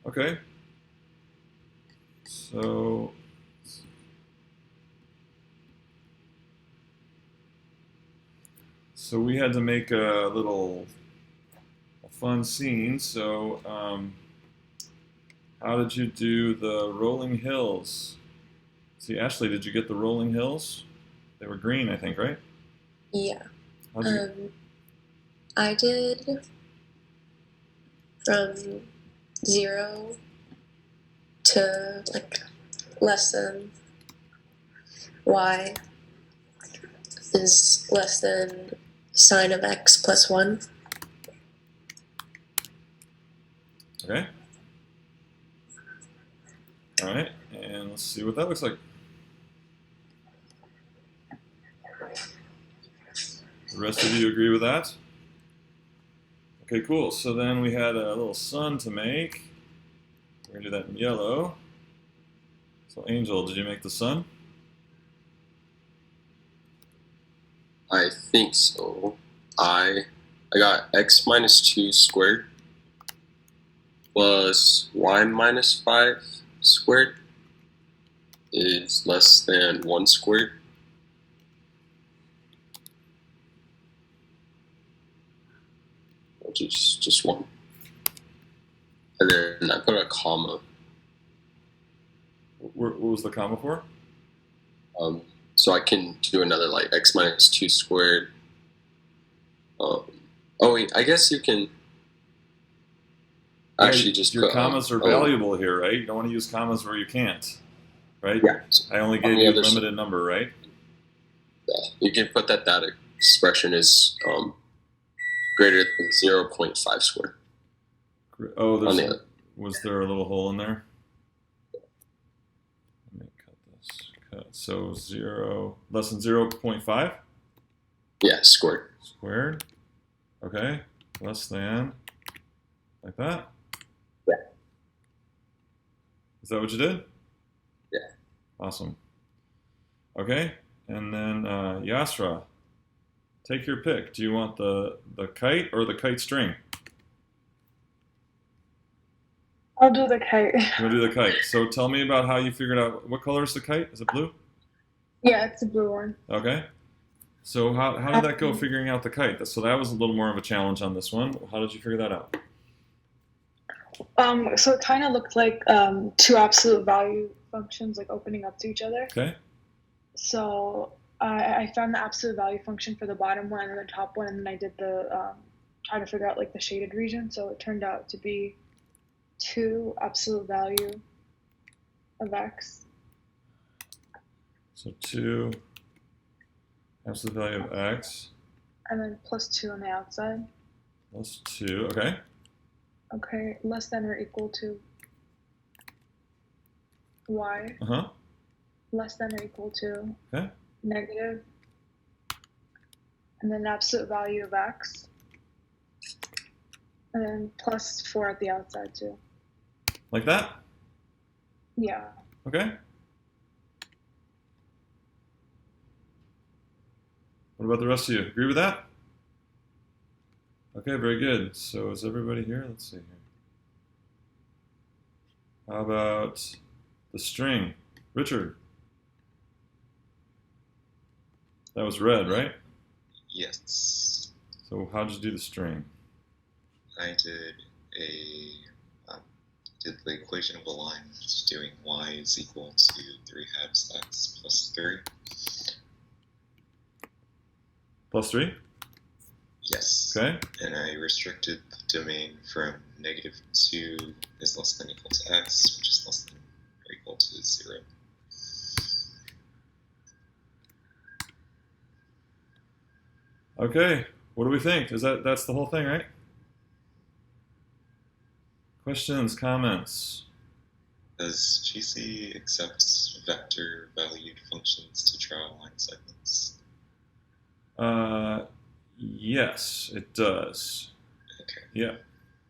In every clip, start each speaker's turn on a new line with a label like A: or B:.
A: Okay. So we had to make a little fun scene. So how did you do the rolling hills? See, Ashley, did you get the rolling hills? They were green, I think, right?
B: Yeah.
A: How'd you?
B: I did from 0 to like less than y is less than sine of x plus 1.
A: Okay. All right, and let's see what that looks like. The rest of you agree with that? Okay, cool. So then we had a little sun to make. We're gonna do that in yellow. So Angel, did you make the sun?
C: I think so. I got x minus 2 squared plus y minus 5 squared is less than 1 squared. Which is just 1. And then I put a comma.
A: What was the comma for?
C: So I can do another like x minus 2 squared. Oh wait, I guess you can actually just
A: your
C: put
A: commas are valuable here, right? You don't want to use commas where you can't, right?
C: Yeah.
A: I only gave you a limited number, right?
C: Yeah, you can put that expression is greater than 0.5 squared.
A: Oh, was there a little hole in there? Let me cut this. So less than 0.5?
C: Yeah, squared.
A: Squared. Okay. Less than, like that?
C: Yeah.
A: Is that what you did?
C: Yeah.
A: Awesome. Okay. And then Yasra, take your pick. Do you want the kite or the kite string?
D: I'll do the kite.
A: You'll do the kite. So tell me about how you figured out, what color is the kite? Is it blue?
D: Yeah, it's a blue one.
A: Okay. So how did that go figuring out the kite? So that was a little more of a challenge on this one. How did you figure that out?
D: So it kind of looked like two absolute value functions like opening up to each other.
A: Okay.
D: So I found the absolute value function for the bottom one and then the top one, and then I did the trying to figure out like the shaded region. So it turned out to be 2 absolute value of x.
A: So 2 absolute value of x.
D: And then plus 2 on the outside.
A: Plus 2, okay.
D: Okay, less than or equal to y.
A: Uh-huh.
D: Less than or equal to
A: okay.
D: Negative. And then absolute value of x. And then plus 4 at the outside too.
A: Like that?
D: Yeah.
A: Okay. What about the rest of you? Agree with that? Okay, very good. So is everybody here? Let's see here. How about the string? Richard? That was red, right?
E: Yes.
A: So how'd you do the string?
E: I did the equation of a line, just doing y is equal to 3 halves x plus 3.
A: Plus 3?
E: Yes.
A: Okay.
E: And I restricted the domain from -2 is less than or equal to x, which is less than or equal to 0.
A: Okay. What do we think? That's the whole thing, right? Questions, comments?
E: Does GC accept vector valued functions to draw line segments?
A: Yes, it does.
E: Okay.
A: Yeah.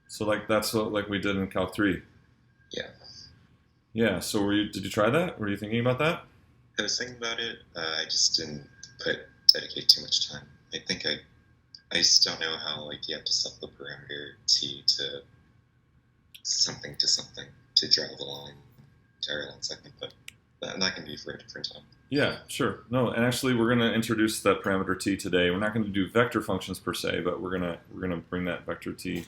A: So that's what we did in Calc 3.
E: Yeah.
A: Yeah. So did you try that? Were you thinking about that?
E: I was thinking about it. I just didn't dedicate too much time. I think I just don't know how you have to set the parameter t to something to draw the line, entire line segment, but that can be for a different time.
A: Yeah, sure. No, and actually, we're going to introduce that parameter t today. We're not going to do vector functions per se, but we're gonna bring that vector t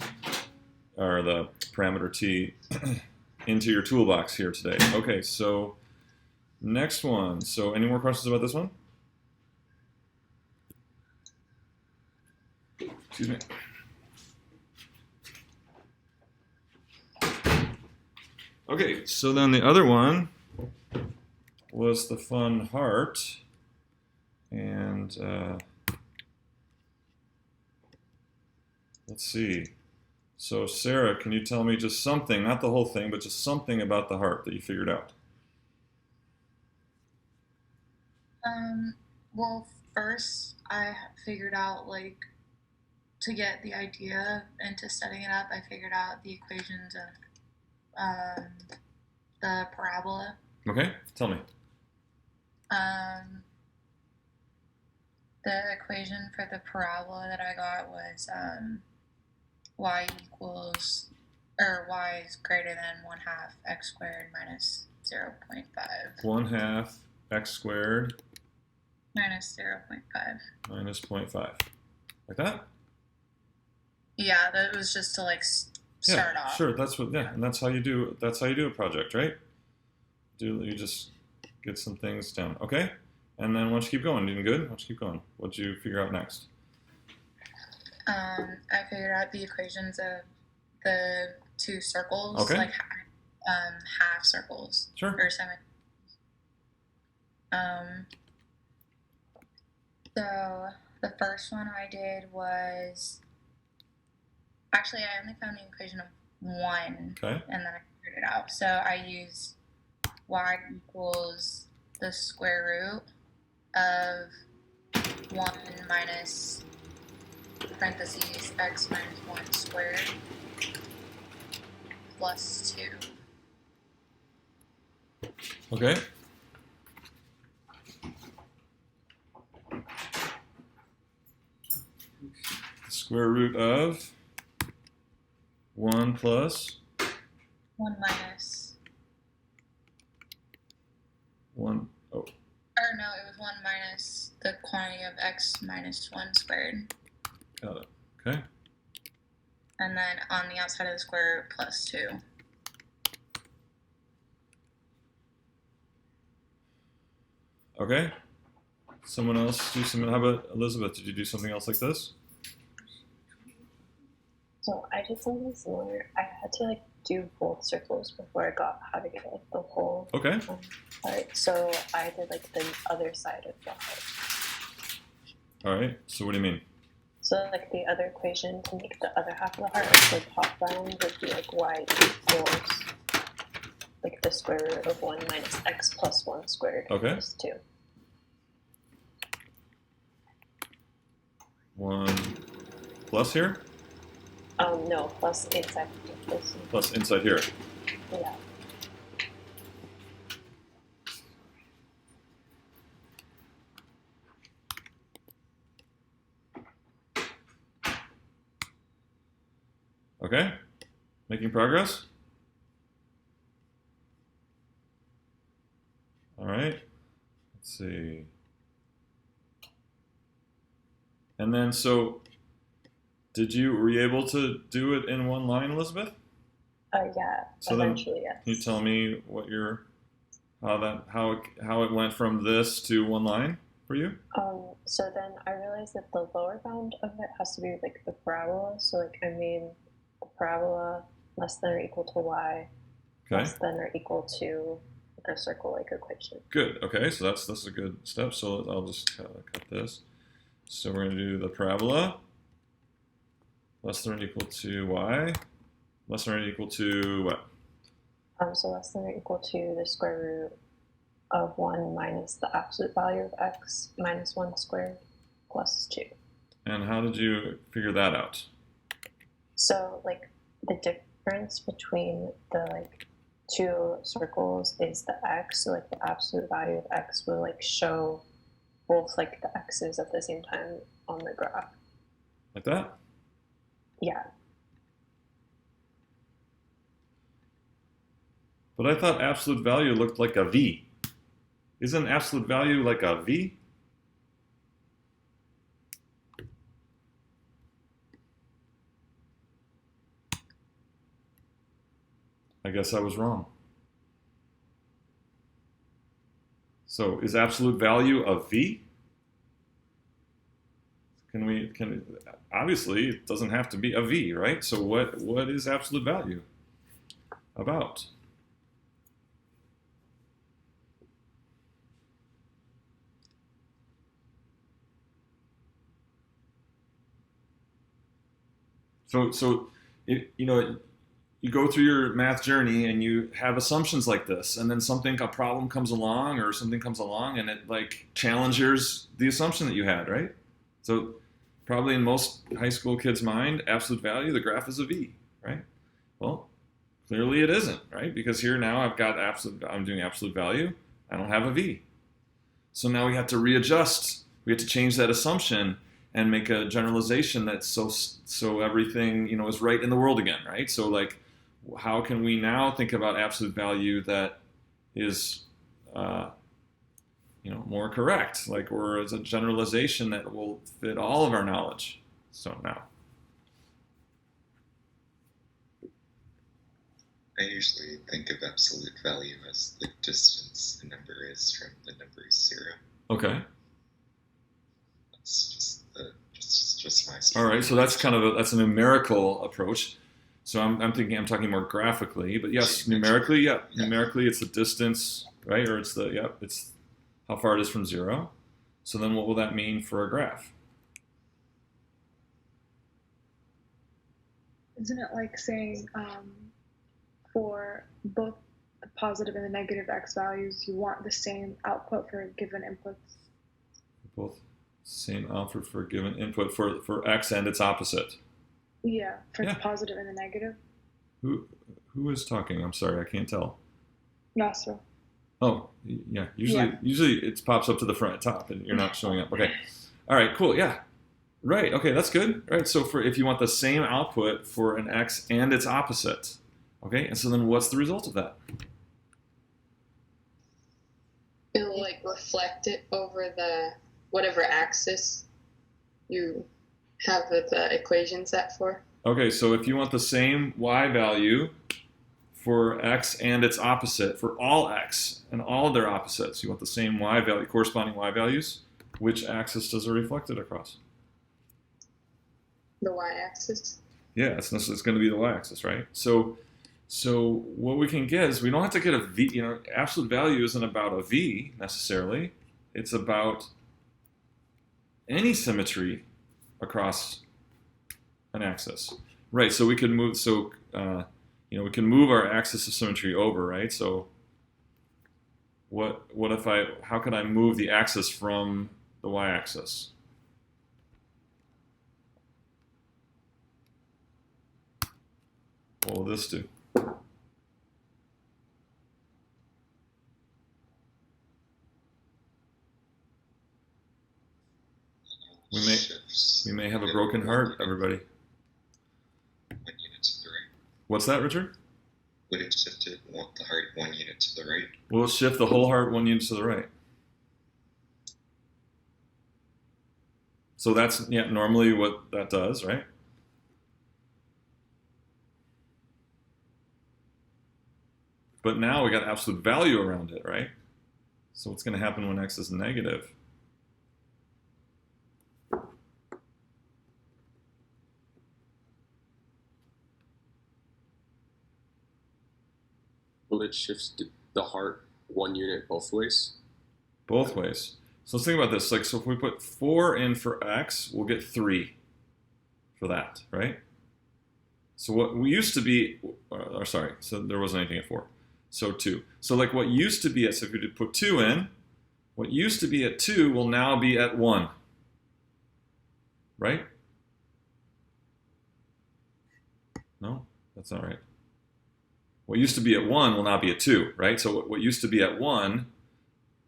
A: or the parameter t into your toolbox here today. Okay, so next one. So, any more questions about this one? Excuse me. Okay, so then the other one was the fun heart, and let's see. So Sarah, can you tell me just something, not the whole thing, but just something about the heart that you figured out?
F: Well, first I figured out, like, to get the idea into setting it up, I figured out the equations of the parabola.
A: Okay, tell me.
F: The equation for the parabola that I got was y is greater than 1/2 x squared minus 0.5.
A: 1/2 x squared
F: Minus 0.5.
A: minus 0.5. Like that?
F: Yeah, that was just to like start off.
A: Sure. That's what. Yeah, and that's how you do. That's how you do a project, right? You just get some things down. Okay, and then once you keep going, doing good. Once you keep going, what'd you figure out next?
F: I figured out the equations of the two circles,
A: Okay.
F: like half circles
A: Sure.
F: or semi. So the first one I did was actually I only found the equation of 1,
A: Okay.
F: and then I figured it out. So I used y equals the square root of 1 minus parentheses x minus 1 squared plus 2.
A: Okay. Square root of 1 plus
F: 1 minus
A: 1. Oh,
F: or no, it was 1 minus the quantity of x minus 1 squared,
A: got it. Okay.
F: and then on the outside of the square root plus 2.
A: Okay. Someone else do something. How about Elizabeth? Did you do something else like this?
B: So I did something similar. I had to like do both circles before I got how to get like the whole
A: Okay.
B: heart. So I did like the other side of the heart.
A: All right. So what do you mean?
B: So like the other equation to make the other half of the heart, like the top bound would be like y equals like the square root of 1 minus x plus 1 squared
A: Okay.
B: plus 2.
A: 1 plus here?
B: No, plus inside this.
A: Plus inside here.
B: Yeah.
A: Okay. Making progress? All right. Let's see. And then, so, were you able to do it in one line, Elizabeth?
B: Yeah.
A: So then,
B: eventually, yes.
A: Can you tell me what how it went from this to one line for you?
B: So then I realized that the lower bound of it has to be like the parabola. So like I made the parabola less than or equal to y,
A: Okay.
B: less than or equal to like a circle-like equation.
A: Good. Okay, so that's a good step. So I'll just cut this. So we're going to do the parabola less than or equal to y, less than or equal to what?
B: So less than or equal to the square root of 1 minus the absolute value of x minus 1 squared plus 2.
A: And how did you figure that out?
B: So like the difference between the like two circles is the x. So like the absolute value of x will like show both like the x's at the same time on the graph.
A: Like that?
B: Yeah.
A: But I thought absolute value looked like a V. Isn't absolute value like a V? I guess I was wrong. So is absolute value a V? Obviously it doesn't have to be a V, right? So what is absolute value about? So you go through your math journey and you have assumptions like this, and then a problem comes along or something comes along and it like challenges the assumption that you had, right? So probably in most high school kids' mind, absolute value, the graph is a V, right? Well, clearly it isn't, right? Because here now I'm doing absolute value, I don't have a V. So now we have to readjust, we have to change that assumption and make a generalization that's so everything is right in the world again, right? So like, how can we now think about absolute value that is more correct, or as a generalization that will fit all of our knowledge? So now,
E: I usually think of absolute value as the distance a number is from the number 0.
A: Okay.
E: That's just my
A: All right, so that's that's a numerical approach. So I'm talking more graphically, but yes, numerically, numerically it's the distance, right? Or it's it's how far it is from 0. So then what will that mean for a graph?
D: Isn't it like saying for both the positive and the negative x values, you want the same output for given inputs?
A: Both same output for a given input for x and its opposite.
D: Yeah, for the positive and the negative.
A: Who is talking? I'm sorry, I can't tell.
D: Nasra.
A: Oh, yeah. Usually it pops up to the front top and you're not showing up. Okay. All right, cool. Yeah. Right. Okay, that's good. All right. So if you want the same output for an x and its opposite, okay, and so then what's the result of that?
G: It'll like reflect it over the whatever axis you have the equation set for.
A: Okay, so if you want the same y value for x and its opposite, for all x and all their opposites, you want the same y value, corresponding y values, which axis does it reflect it across?
G: The y-axis.
A: Yeah, it's going to be the y-axis, right? So what we can get is we don't have to get a v. Absolute value isn't about a v necessarily. It's about any symmetry across an axis, right? So we can move. So we can move our axis of symmetry over, right? So how can I move the axis from the y-axis? What will this do? We may have a broken heart, everybody.
E: 1 unit to the right.
A: What's that, Richard?
E: Would it shift the heart 1 unit to the right?
A: Will it shift the whole heart 1 unit to the right? So that's normally what that does, right? But now we got absolute value around it, right? So what's going to happen when x is negative?
C: Will it shift the heart 1 unit both ways?
A: Both ways. So let's think about this. So if we put 4 in for x, we'll get 3 for that, right? So what we used to be, so there wasn't anything at 4. So 2. So like what used to be so if we did put 2 in, what used to be at 2 will now be at 1, right? No, that's not right. What used to be at 1 will now be at 2, right? So what used to be at 1,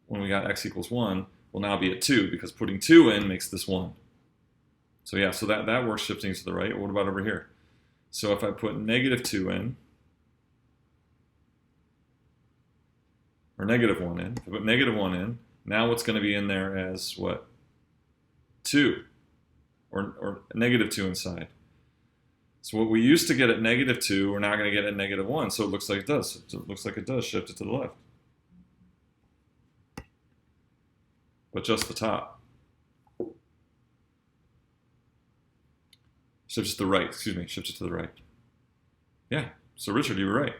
A: when we got x equals 1, will now be at 2, because putting 2 in makes this 1. So yeah, so that works shifting to the right. What about over here? So if I put negative 2 in, or negative 1 in. If I put negative 1 in, now what's going to be in there as what? 2, or negative 2 inside. So what we used to get at negative 2, we're now going to get at negative 1. So it looks like it does. It looks like it does shift it to the left. But just the top. Shifts it to the right, excuse me, shifts it to the right. Yeah, so Richard, you were right.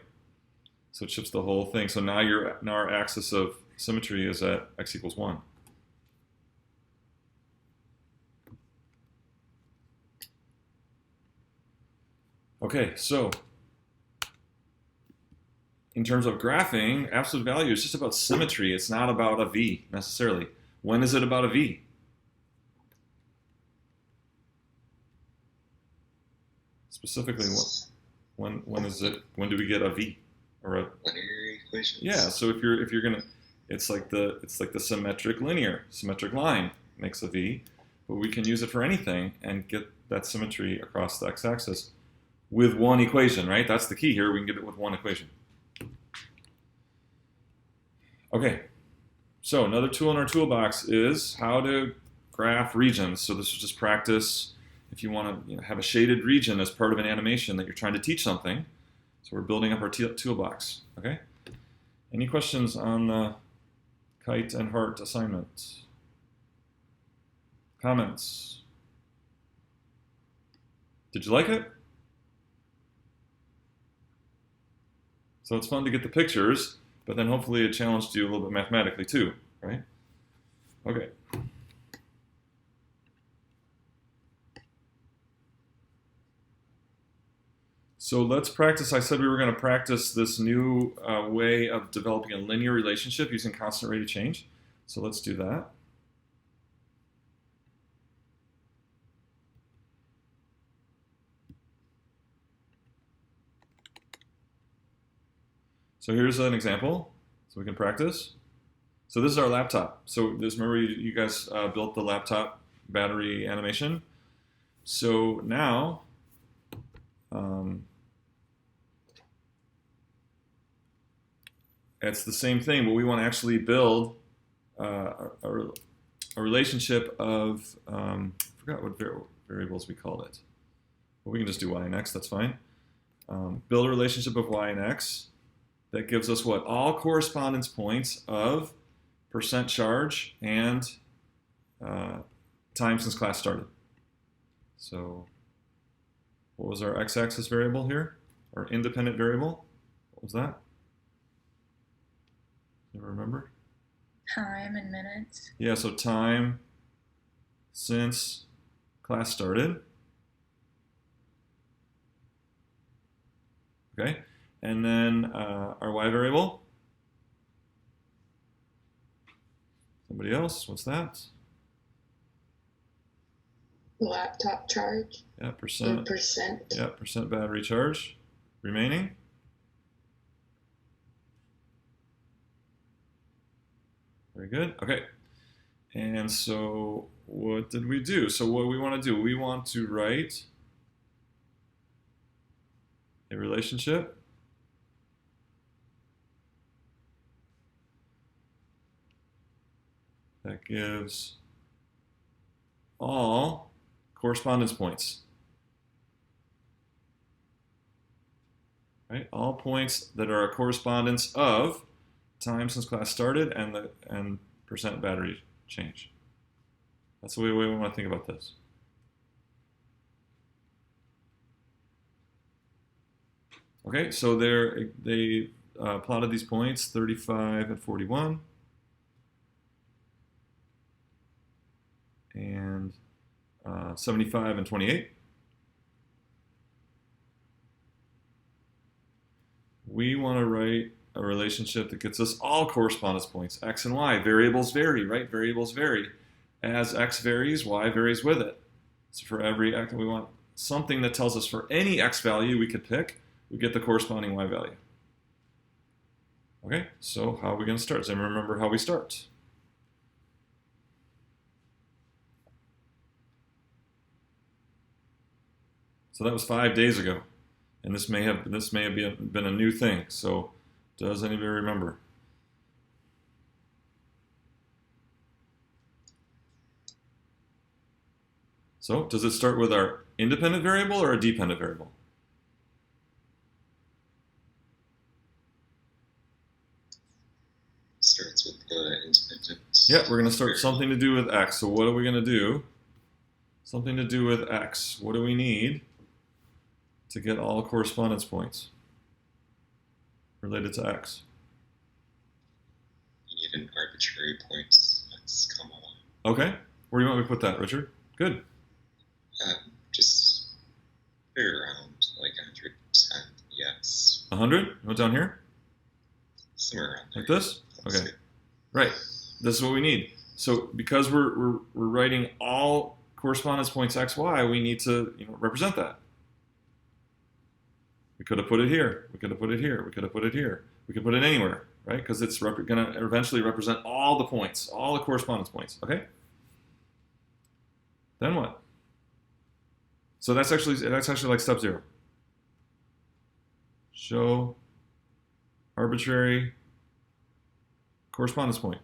A: So it shifts the whole thing. So now our axis of symmetry is at x equals 1. Okay, so in terms of graphing, absolute value is just about symmetry. It's not about a v necessarily. When is it about a v? Specifically, when is it? When do we get a v or a
E: Linear equations.
A: Yeah? So if you're gonna, it's like the symmetric line makes a v, but we can use it for anything and get that symmetry across the x-axis with one equation, right? That's the key here. We can get it with one equation. Okay, so another tool in our toolbox is how to graph regions. So this is just practice if you want to have a shaded region as part of an animation that you're trying to teach something. So we're building up our toolbox, okay? Any questions on the kite and heart assignment? Comments? Did you like it? So it's fun to get the pictures, but then hopefully it challenged you a little bit mathematically too, right? Okay. So let's practice. I said we were going to practice this new way of developing a linear relationship using constant rate of change. So let's do that. So here's an example, so we can practice. So this is our laptop. So this, remember you guys built the laptop battery animation. So now, it's the same thing, but we want to actually build a relationship of, I forgot what variables we called it. But we can just do y and x, that's fine. Build a relationship of y and x. That gives us what? All correspondence points of percent charge and time since class started. So what was our x-axis variable here? Our independent variable? What was that? You remember?
F: Time and minutes.
A: Yeah, so time since class started. Okay. And then our y variable. Somebody else? What's that?
G: Laptop charge.
A: Yeah, percent.
G: Percent.
A: Yeah, percent battery charge remaining. Very good. Okay. And so what did we do? So what we want to do, we want to write a relationship that gives all correspondence points. Right? All points that are a correspondence of time since class started and percent battery change. That's the way we want to think about this. Okay, so they plotted these points, 35 and 41. And 75 and 28. We want to write a relationship that gets us all correspondence points, x and y. Variables vary, right? Variables vary. As x varies, y varies with it. So for every x, we want something that tells us for any x value we could pick, we get the corresponding y value. Okay, so how are we going to start? Does anyone remember how we start? So that was 5 days ago, and this may have been a new thing. So does anybody remember? So does it start with our independent variable or a dependent variable?
E: Starts with the independent.
A: Yeah, we're going to start something to do with x. So what are we going to do? Something to do with x. What do we need to get all correspondence points related to x?
E: You need an arbitrary point x, comma 1.
A: Okay. Where do you want me to put that, Richard? Good.
E: Just figure around like 110 yes.
A: 100? What's down here?
E: Somewhere around there.
A: Like this?
E: That's
A: Okay.
E: good.
A: Right. This is what we need. So because we're writing all correspondence points x, y, we need to represent that. We could have put it here. We could have put it here. We could have put it here. We could put it anywhere, right? Because it's going to eventually represent all the points, all the correspondence points. Okay. Then what? So that's actually like step 0. Show arbitrary correspondence point.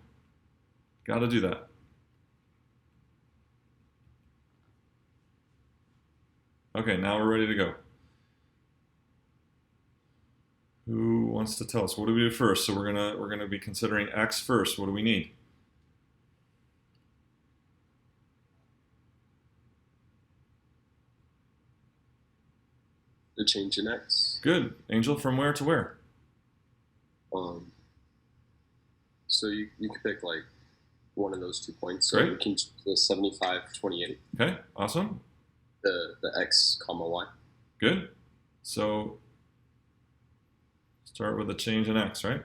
A: Got to do that. Okay, now we're ready to go. Who wants to tell us? What do we do first? So we're gonna be considering x first. What do we need?
C: The change in x.
A: Good. Angel, from where to where?
C: So you could pick like one of those 2 points. So
A: Great.
C: we can the 75, 28.
A: Okay, awesome.
C: The x, comma y.
A: Good. So start with a change in x, right?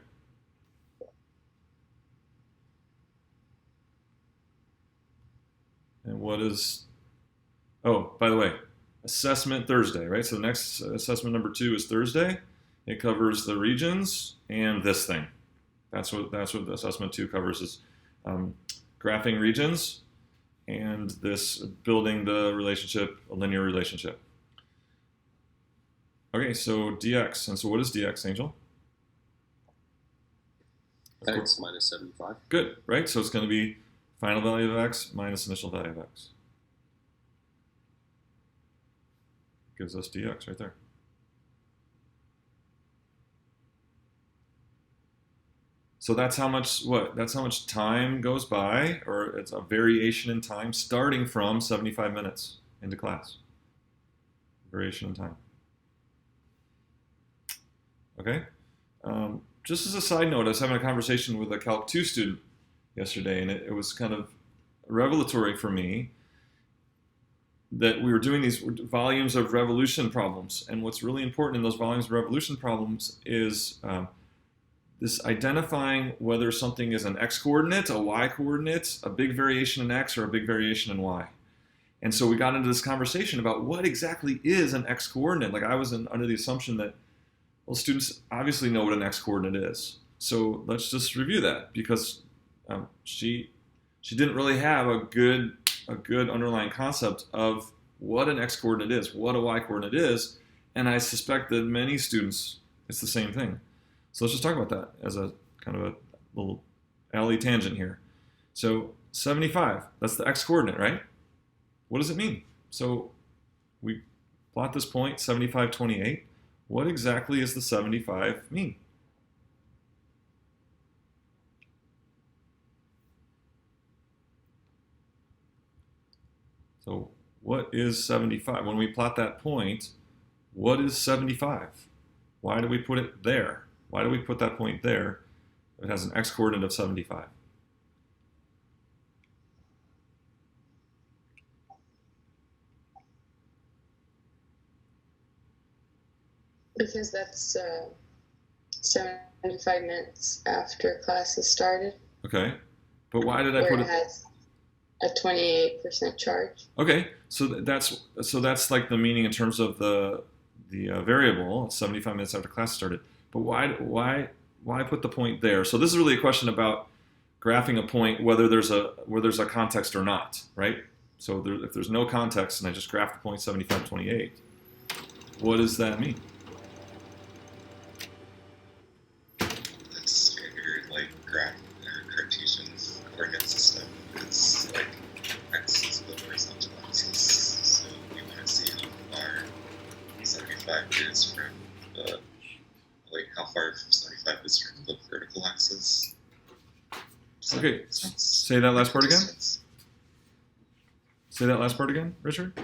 A: And what is, oh, by the way, assessment Thursday, right? So the next assessment number 2 is Thursday. It covers the regions and this thing. That's what the assessment 2 covers, is graphing regions and this building the relationship, a linear relationship. Okay, so dx. And so what is dx, Angel?
C: X minus 75.
A: Good, right? So it's going to be final value of x minus initial value of x. Gives us dx right there. So that's how much That's how much time goes by, or it's a variation in time starting from 75 minutes into class. Variation in time. Okay. Just as a side note, I was having a conversation with a Calc 2 student yesterday, and it was kind of revelatory for me that we were doing these volumes of revolution problems. And what's really important in those volumes of revolution problems is this identifying whether something is an x-coordinate, a y-coordinate, a big variation in x, or a big variation in y. And so we got into this conversation about what exactly is an x-coordinate. Like I was under the assumption that, well, students obviously know what an x-coordinate is. So let's just review that, because she didn't really have a good underlying concept of what an x-coordinate is, what a y-coordinate is, and I suspect that many students, it's the same thing. So let's just talk about that as a kind of a little alley tangent here. So 75, that's the x-coordinate, right? What does it mean? So we plot this point, 75, 28. What exactly does the 75 mean? So what is 75? When we plot that point, what is 75? Why do we put it there? Why do we put that point there if it has an x-coordinate of 75?
G: Because that's 75 minutes after class has started.
A: Okay, but why did I
G: where
A: put
G: it has a 28% charge.
A: Okay, so that's like the meaning in terms of the variable. 75 minutes after class started. But why put the point there? So this is really a question about graphing a point, whether there's a context or not, right? So if there's no context and I just graph the point 75, 28, what does that mean?
E: That's standard like graph Cartesian coordinate system. It's like x is the horizontal axis, 75 is from the vertical axis. Does that
A: Okay,
E: make sense?
A: say that last part again.
E: Distance.
A: Say that last part again, Richard.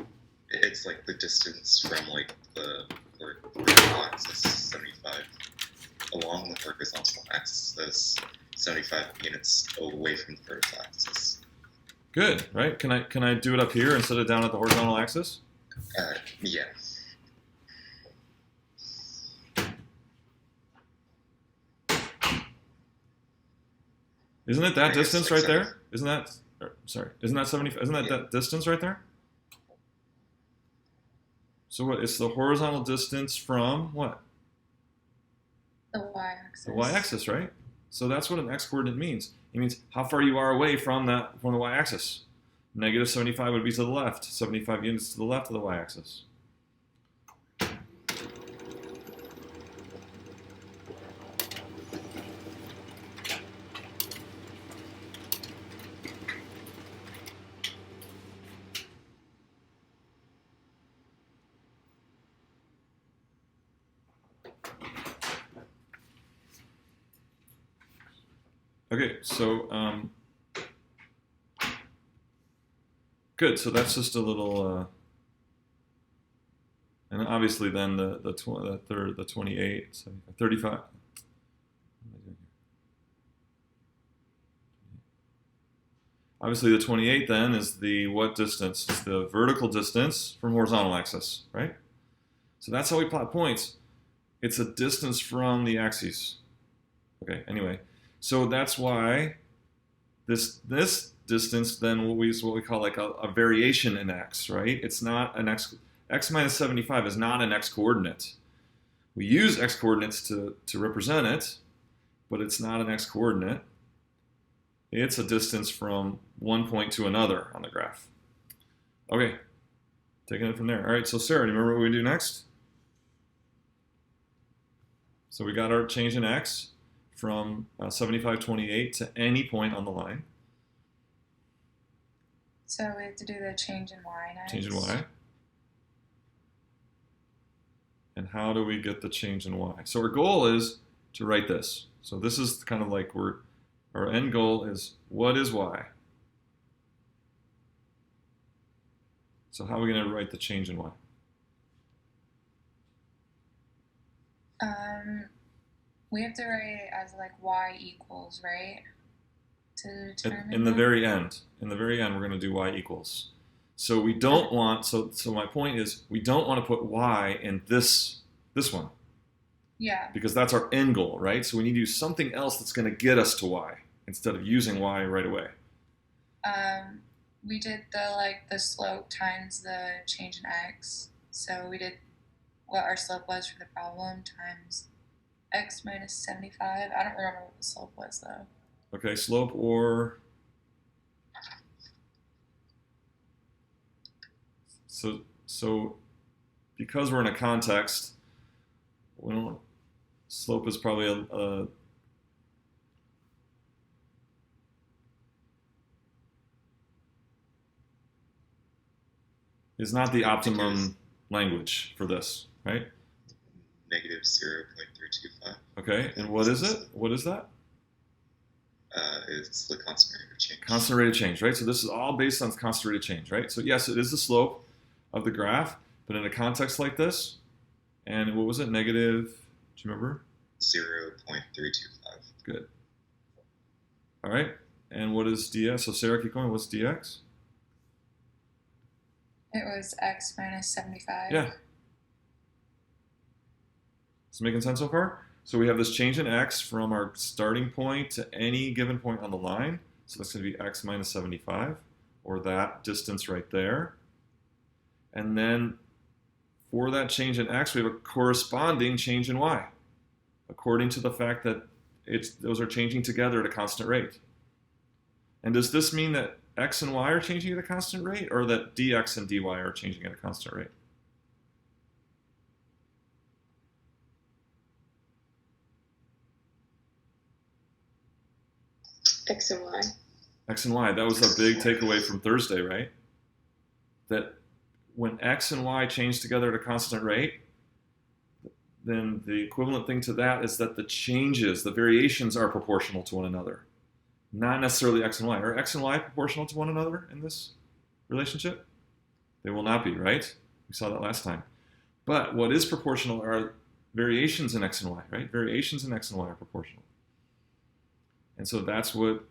E: It's like the distance from like the vertical axis, 75, along the horizontal axis, 75 units away from the vertical axis.
A: Good, right? Can I do it up here instead of down at the horizontal axis?
E: Yeah.
A: Isn't it that
E: I guess
A: distance
E: like
A: right there? Isn't that? Isn't that 70? Isn't that
E: Yeah.
A: that distance right there? So what? It's the horizontal distance from what?
F: The y-axis.
A: The y-axis, right? So that's what an x-coordinate means. It means how far you are away from the y-axis. Negative 75 would be to the left. 75 units to the left of the y-axis. Okay, so good. So that's just a little, and obviously then the 28, 75, 35. What am I doing here? Obviously, the 28 then is the what distance? It's the vertical distance from horizontal axis, right? So that's how we plot points. It's a distance from the axes. Okay. Anyway. So that's why this distance then what we call like a variation in x, right? It's not an x minus 75 is not an x coordinate. We use x coordinates to represent it, but it's not an x coordinate. It's a distance from one point to another on the graph. Okay, taking it from there. All right, so Sarah, do you remember what we do next? So we got our change in x from 75.28 to any point on the line.
F: So we have to do the change in y next.
A: Change in y. And how do we get the change in y? So our goal is to write this. So this is kind of like our end goal is what is y? So how are we going to write the change in y?
F: We have to write it as like y equals, right? To determine
A: In the
F: that?
A: very end. In the very end, we're going to do y equals. So we don't want, so my point is, we don't want to put y in this one.
F: Yeah.
A: Because that's our end goal, right? So we need to use something else that's going to get us to y instead of using y right away.
F: We did the slope times the change in x. So we did what our slope was for the problem times x minus 75. I don't remember what the slope was though.
A: Okay, slope or so because we're in a context, we don't, slope is probably a is not the optimum language for this, right?
E: Negative 0.325.
A: Okay, and what is it? What is that?
E: It's the constant rate of change.
A: Constant rate of change, right? So this is all based on constant rate of change, right? So yes, it is the slope of the graph, but in a context like this, and what was it? Negative, do you remember?
E: 0.325.
A: Good. All right, and what is dx? So Sarah, keep going. What's dx?
F: It was x minus 75.
A: Yeah. Is it making sense so far? So we have this change in x from our starting point to any given point on the line. So that's going to be x minus 75, or that distance right there. And then for that change in x, we have a corresponding change in y, according to the fact that those are changing together at a constant rate. And does this mean that x and y are changing at a constant rate, or that dx and dy are changing at a constant rate?
G: X and Y.
A: X and y, that was a big takeaway from Thursday, right? That when x and y change together at a constant rate, then the equivalent thing to that is that the changes, the variations are proportional to one another. Not necessarily x and y. Are x and y proportional to one another in this relationship? They will not be, right? We saw that last time. But what is proportional are variations in x and y, right? Variations in x and y are proportional. And so that's what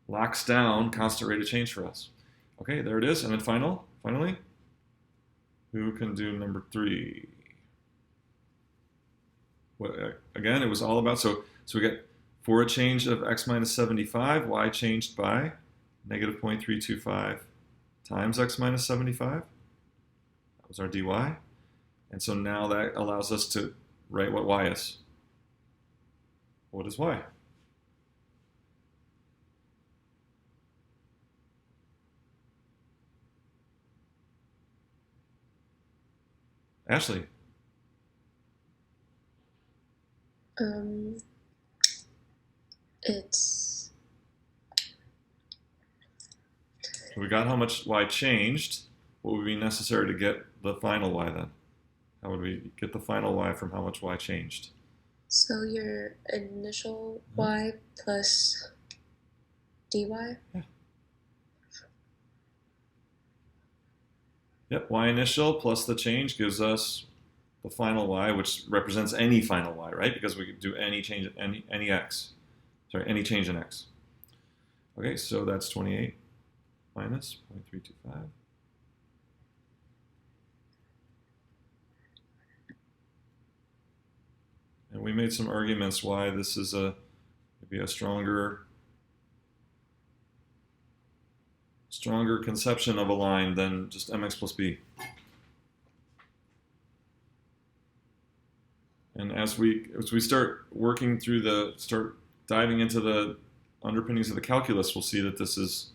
A: locks down constant rate of change for us. Okay, there it is. And then finally, who can do number 3? Well, again, it was all about, so we get for a change of x minus 75, y changed by negative 0.325 times x minus 75. That was our dy. And so now that allows us to write what y is. What is y? Ashley.
B: It's
A: So we got how much y changed. What would be necessary to get the final y then? How would we get the final y from how much y changed?
B: so your initial y plus dy.
A: Yep, y initial plus the change gives us the final y, which represents any final y, right? Because we could do any change, any x. Sorry, any change in x. Okay, so that's 28 minus 0.325. And we made some arguments why this is maybe a stronger conception of a line than just mx plus b. And as we start working through start diving into the underpinnings of the calculus, we'll see that this is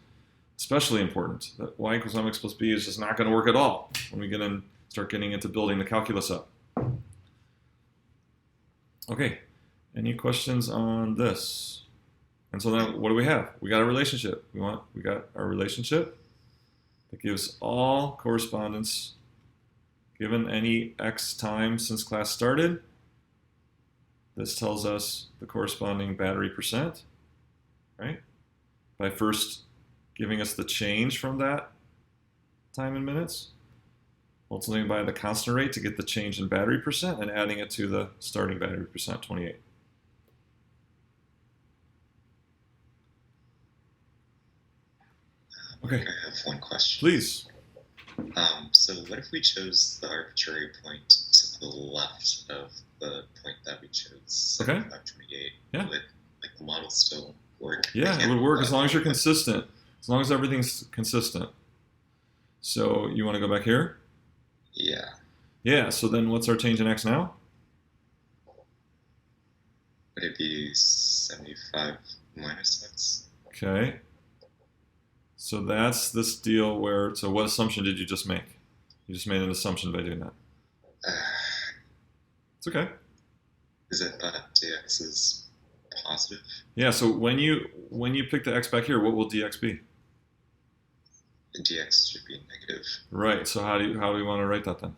A: especially important. That y equals mx plus b is just not going to work at all when we start getting into building the calculus up. Okay, any questions on this? And so then what do we have? We got a relationship. We got our relationship that gives all correspondence given any x time since class started. This tells us the corresponding battery percent, right? By first giving us the change from that time in minutes, multiplying by the constant rate to get the change in battery percent, and adding it to the starting battery percent, 28. Okay.
E: I have one question.
A: Please.
E: So what if we chose the arbitrary point to the left of the point that we chose,
A: Okay.
E: 7528?
A: Yeah.
E: Would the model still work?
A: Yeah, it would work as long as you're consistent. As long as everything's consistent. So you want to go back here?
E: Yeah.
A: Yeah, so then what's our change in x now?
E: Would it be 75 minus x?
A: Okay. So that's this deal where, so what assumption did you just make? You just made an assumption by doing that. It's okay.
E: Is it that dx is positive?
A: Yeah, so when you pick the x back here, what will dx be?
E: The dx should be negative.
A: Right, so how do we want to write that then?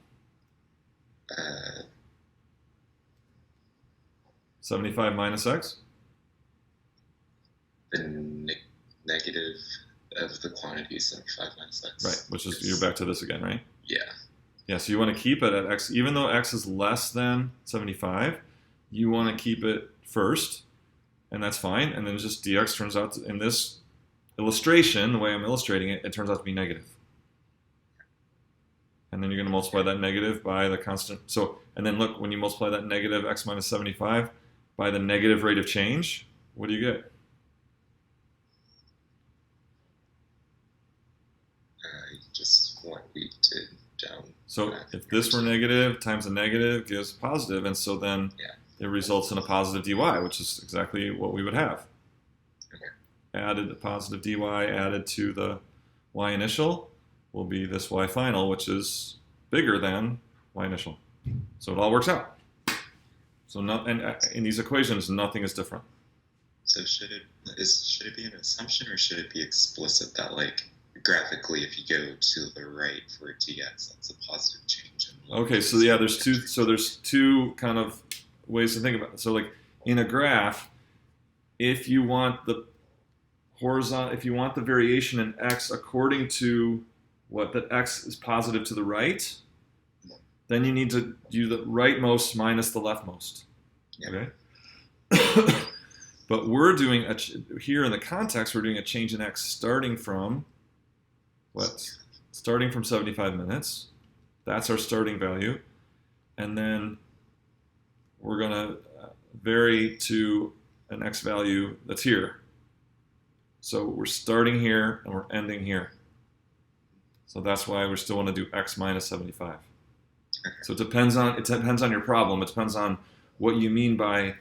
A: 75 minus x?
E: The negative of the quantity 75 minus x.
A: Right, which is, you're back to this again, right?
E: Yeah.
A: Yeah, so you want to keep it at x, even though x is less than 75, you want to keep it first, and that's fine, and then just dx turns out, in this illustration, the way I'm illustrating it, it turns out to be negative. And then you're going to multiply that negative by the constant, so, and then look, when you multiply that negative x minus 75 by the negative rate of change, what do you get?
E: Just what we did down.
A: So if this were negative times a negative gives positive, and so then it results in a positive dy, which is exactly what we would have.
E: Okay.
A: Added a positive dy added to the y initial will be this y final, which is bigger than y initial. So it all works out. So in these equations, nothing is different.
E: So should it be an assumption, or should it be explicit that graphically, if you go to the right for a dx, that's a positive change.
A: Okay, so yeah, there's two kind of ways to think about it. So like in a graph, if you want the variation in x according to what that x is positive to the right, then you need to do the rightmost minus the leftmost.
E: Yeah.
A: Okay. But we're doing here in the context, we're doing a change in x starting from what? Starting from 75 minutes. That's our starting value. And then we're going to vary to an x value that's here. So we're starting here and we're ending here. So that's why we still want to do x minus 75. So it depends on your problem. It depends on what you mean by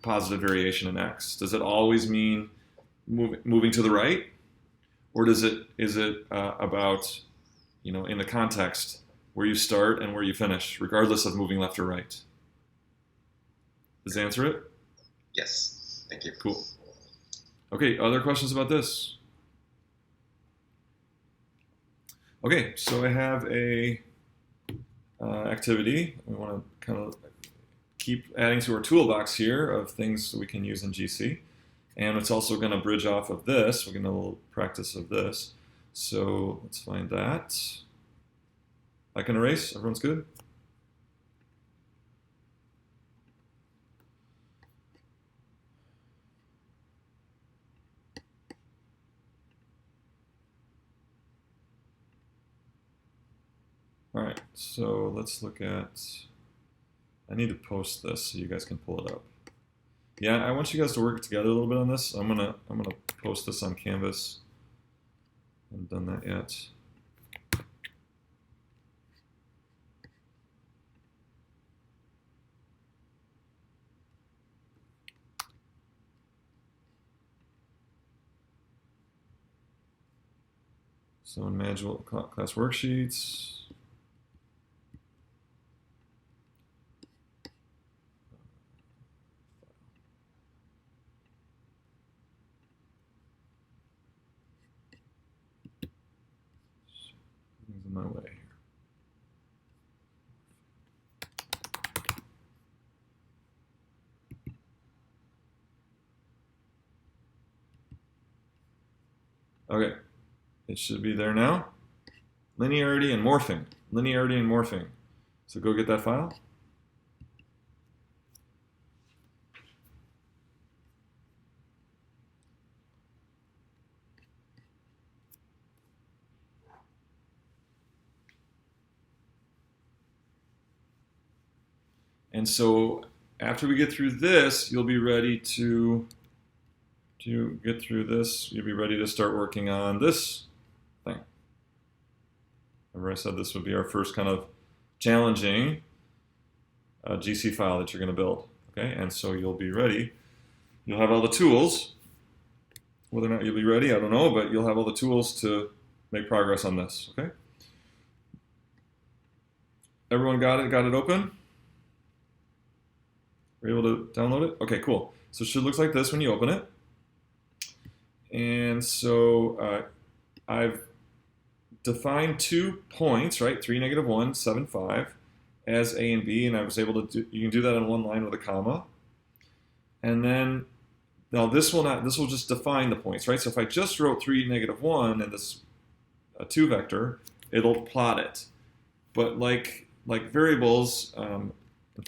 A: positive variation in x. Does it always mean moving to the right, or is it about, in the context where you start and where you finish, regardless of moving left or right? Does that answer it?
E: Yes. Thank you.
A: Cool. Okay. Other questions about this? Okay. So I have a activity. We want to kind of keep adding to our toolbox here of things that we can use in GC. And it's also going to bridge off of this. We're going to do a little practice of this. So let's find that. I can erase. Everyone's good? All right, so let's look at, I need to post this so you guys can pull it up. Yeah, I want you guys to work together a little bit on this. I'm gonna post this on Canvas. I haven't done that yet. So in Module class worksheets. Things in my way here. Okay. It should be there now. Linearity and morphing. Linearity and morphing. So go get that file. And so after we get through this, you'll be ready to get through this. You'll be ready to start working on this thing. Remember I said this would be our first kind of challenging GC file that you're going to build. Okay, and so you'll be ready. You'll have all the tools. Whether or not you'll be ready, I don't know, but you'll have all the tools to make progress on this. Okay. Everyone got it? Got it open? Were you able to download it? Okay, cool. So it should look like this when you open it. And so I've defined 2 points, right? 3, -1, 7, 5 as A and B, and I was able to do, you can do that in one line with a comma. And then, now this will just define the points, right? So if I just wrote 3, -1 and this 2 vector, it'll plot it. But like variables and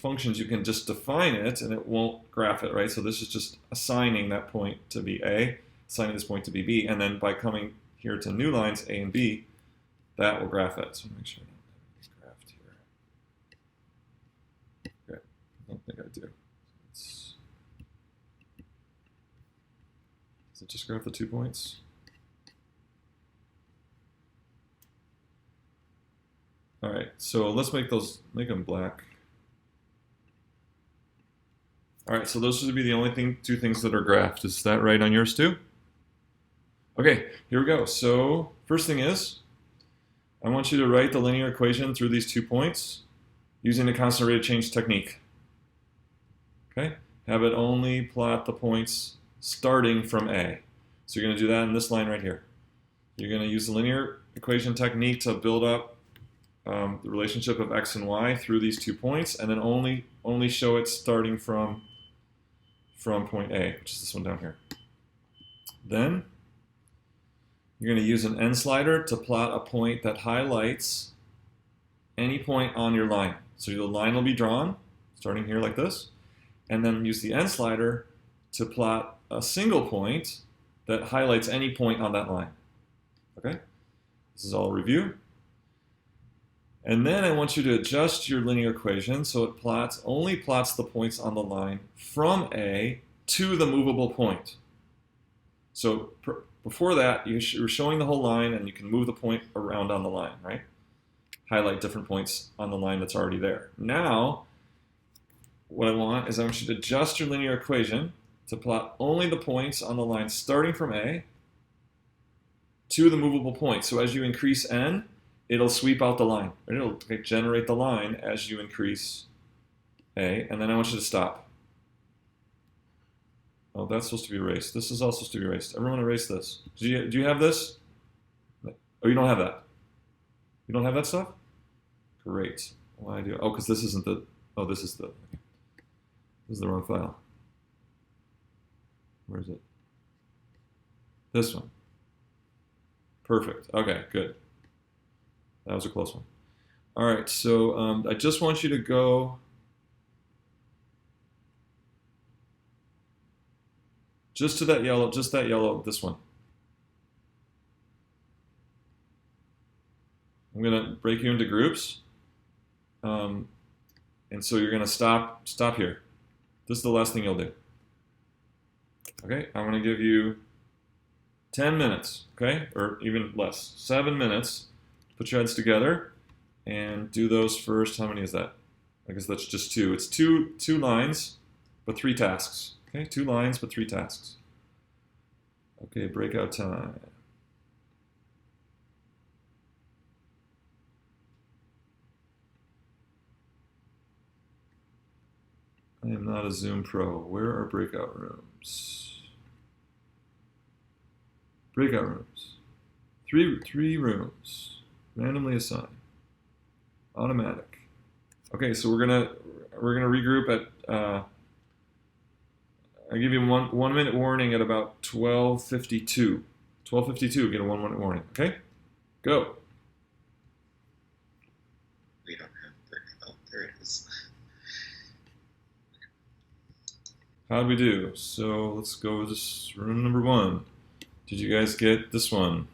A: functions, you can just define it and it won't graph it, right? So this is just assigning that point to be A, assigning this point to be B, and then by coming here to new lines, A and B, that will graph it. So make sure I don't have these graphed here. Okay, I don't think I do. Does it just graph the 2 points? All right, so let's make them black. All right, so those should be the only 2 things that are graphed. Is that right on yours too? Okay, here we go. So first thing is, I want you to write the linear equation through these 2 points using the constant rate of change technique. Okay, have it only plot the points starting from A. So you're going to do that in this line right here. you're going to use the linear equation technique to build up the relationship of x and y through these 2 points, and then only show it starting from point A, which is this one down here. Then you're going to use an n slider to plot a point that highlights any point on your line. So the line will be drawn, starting here like this, and then use the n slider to plot a single point that highlights any point on that line. Okay? This is all a review. And then I want you to adjust your linear equation so it only plots the points on the line from A to the movable point. So before that, you're showing the whole line and you can move the point around on the line, right? Highlight different points on the line that's already there. Now, what I want you to adjust your linear equation to plot only the points on the line starting from A to the movable point. So as you increase n, it'll sweep out the line. It'll generate the line as you increase A, and then I want you to stop. Oh, that's supposed to be erased. This is also supposed to be erased. Everyone erase this. Do you have this? Oh, you don't have that. You don't have that stuff? Great. Why do? Oh, because this isn't the. Oh, this is the. This is the wrong file. Where is it? This one. Perfect. Okay, good. That was a close one. All right, so I just want you to go just to that yellow, this one. I'm gonna break you into groups. And so you're gonna stop here. This is the last thing you'll do. Okay, I'm gonna give you 10 minutes, okay? Or even less, 7 minutes. Put your heads together and do those first. How many is that? I guess that's just 2. It's two lines, but 3 tasks. Okay, 2 lines, but 3 tasks. Okay, breakout time. I am not a Zoom pro. Where are breakout rooms? Breakout rooms. 3 rooms. Randomly assigned. Automatic. Okay, so we're gonna regroup at I give you one minute warning at about 12:52. 12:52, get a 1 minute warning. Okay? Go.
E: We don't have breakout. Oh, there it is.
A: How'd we do? So let's go with this room number 1. Did you guys get this one?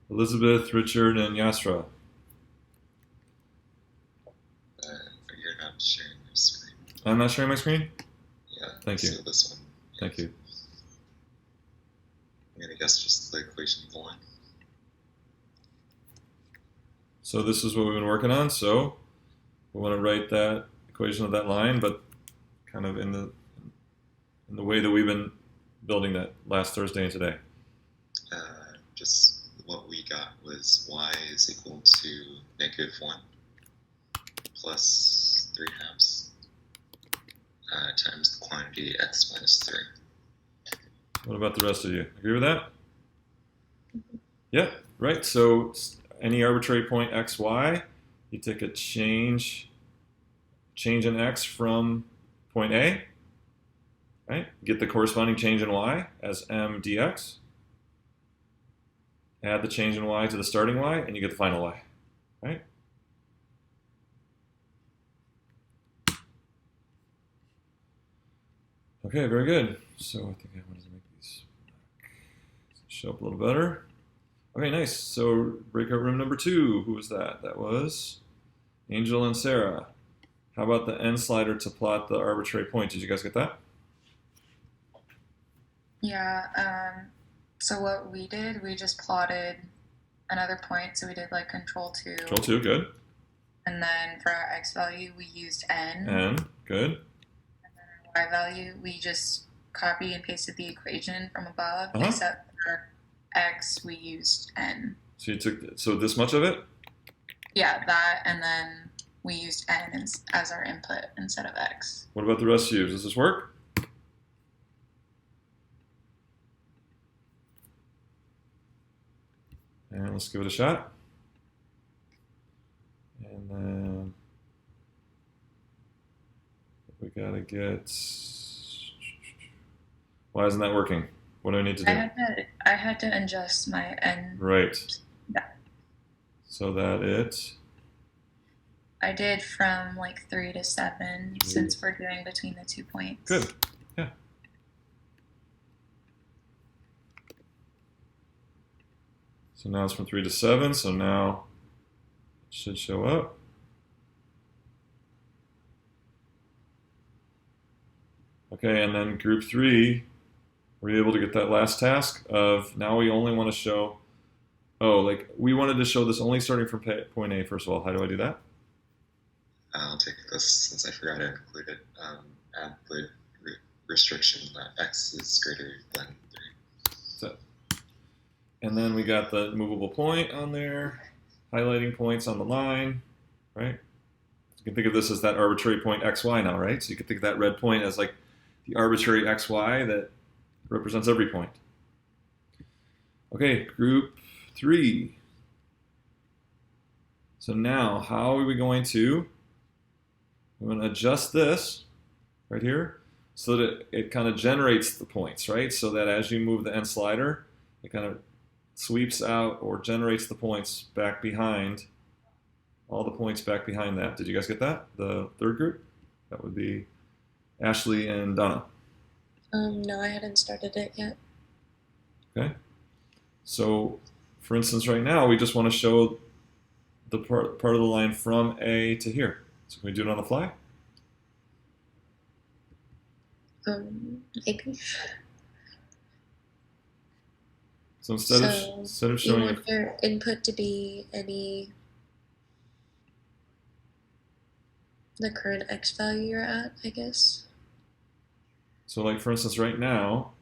A: Elizabeth, Richard, and Yasra.
E: You're not sharing your screen.
A: I'm not sharing my screen?
E: Yeah.
A: Thank you.
E: So this one.
A: Thank you.
E: I'm gonna guess just the equation of the line.
A: So this is what we've been working on. So we want to write that equation of that line, but kind of in the way that we've been building that last Thursday and today.
E: Just what we got was y is equal to -1 plus 3/2 times the quantity x minus 3.
A: What about the rest of you? Agree with that? Yeah, right. So any arbitrary point x, y, you take a change in x from point A, right? Get the corresponding change in y as m dx. Add the change in y to the starting y, and you get the final y, right? Okay, very good. So I think I wanted to make these show up a little better. Okay, nice. So breakout room number 2, who was that? That was Angel and Sarah. How about the n slider to plot the arbitrary point? Did you guys get that?
F: Yeah, so what we did, we just plotted another point, so we did like control 2.
A: Control 2, good.
F: And then for our x value, we used n.
A: N, good.
F: And then our y value, we just copied and pasted the equation from above,
A: Uh-huh.
F: except for x, we used n.
A: So you took this much of it?
F: Yeah, that, and then we used n as our input instead of x.
A: What about the rest of you? Does this work? And let's give it a shot. And then we gotta get. Why isn't that working? What do I need to do?
F: I had to adjust my N.
A: Right.
F: Yeah.
A: So that it.
F: I did from like 3 to 7 since we're doing between the 2 points.
A: Good. Yeah. So now it's from 3 to 7. So now it should show up. Okay, and then group 3, were you able to get that last task of now we only want to show, like we wanted to show this only starting from point A, first of all. How do I do that?
E: I'll take this since I forgot to include it. Add the restriction that x is greater than 3.
A: So, and then we got the movable point on there, highlighting points on the line, right? You can think of this as that arbitrary point xy now, right? So you can think of that red point as like the arbitrary xy that represents every point. Okay, group 3. So now, how are we going to? We're going to adjust this right here so that it kind of generates the points, right? So that as you move the N slider, it kind of sweeps out or generates the points back behind, all the points back behind that. Did you guys get that? The third group? That would be Ashley and Donna.
H: No, I hadn't started it yet.
A: Okay. So, for instance, right now, we just want to show the part of the line from A to here. So can we do it on the fly?
H: Maybe.
A: So instead of showing
H: you want your input to be the current X value you're at, I guess.
A: So like for instance right now,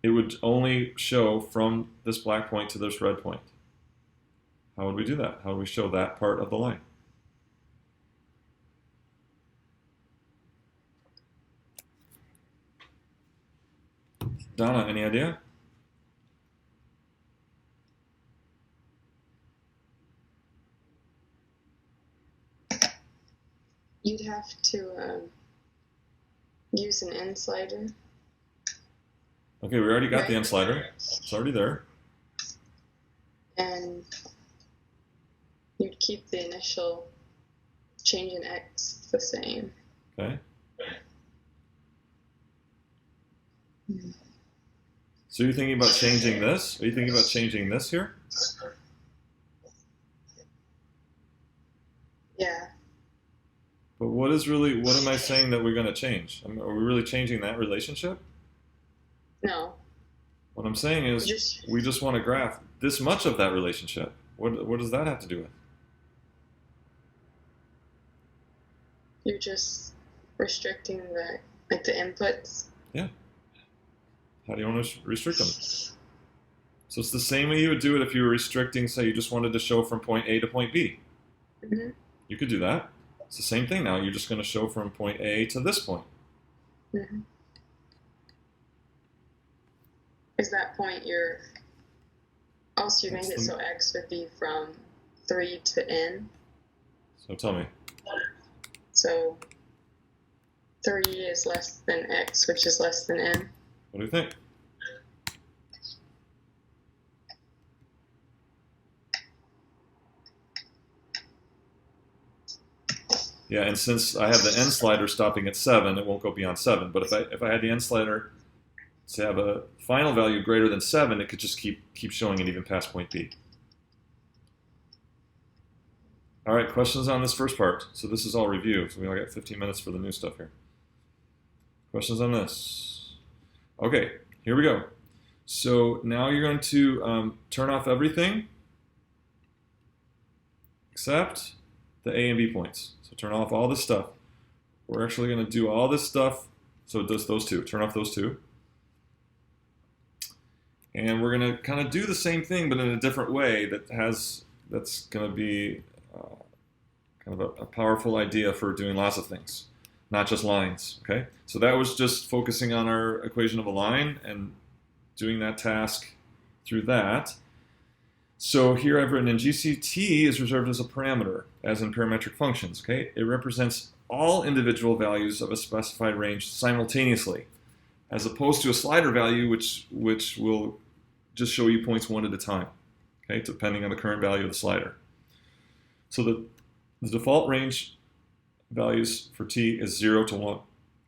A: it would only show from this black point to this red point. How would we do that? How would we show that part of the line? Donna, any idea?
G: You'd have to use an N slider.
A: Okay, we already got the N slider. It's already there.
G: And you'd keep the initial change in X the same.
A: Okay. So you're thinking about changing this? Are you thinking about changing this here?
G: Yeah.
A: But what am I saying that we're going to change? Are we really changing that relationship?
G: No.
A: What I'm saying is we just want to graph this much of that relationship. What does that have to do with?
G: You're just restricting the inputs.
A: Yeah. How do you want to restrict them? So it's the same way you would do it if you were restricting, say you just wanted to show from point A to point B.
G: Mm-hmm.
A: You could do that. It's the same thing now. You're just going to show from point A to this point.
G: Mm-hmm. Is that point you made it so X would be from 3 to N?
A: So tell me.
G: So 3 is less than X, which is less than N.
A: What do you think? Yeah, and since I have the N slider stopping at 7, it won't go beyond 7. But if I had the N slider to have a final value greater than 7, it could just keep showing it even past point B. All right, questions on this first part? So this is all review. So we only got 15 minutes for the new stuff here. Questions on this? Okay, here we go. So now you're going to turn off everything except the A and B points. So turn off all this stuff. We're actually going to do all this stuff. So just those two. Turn off those two. And we're going to kind of do the same thing, but in a different way that's going to be kind of a powerful idea for doing lots of things, not just lines, okay? So that was just focusing on our equation of a line and doing that task through that. So here I've written in GCT is reserved as a parameter, as in parametric functions, okay? It represents all individual values of a specified range simultaneously, as opposed to a slider value, which will just show you points one at a time, okay, depending on the current value of the slider. So the default range values for t is 0 to 1.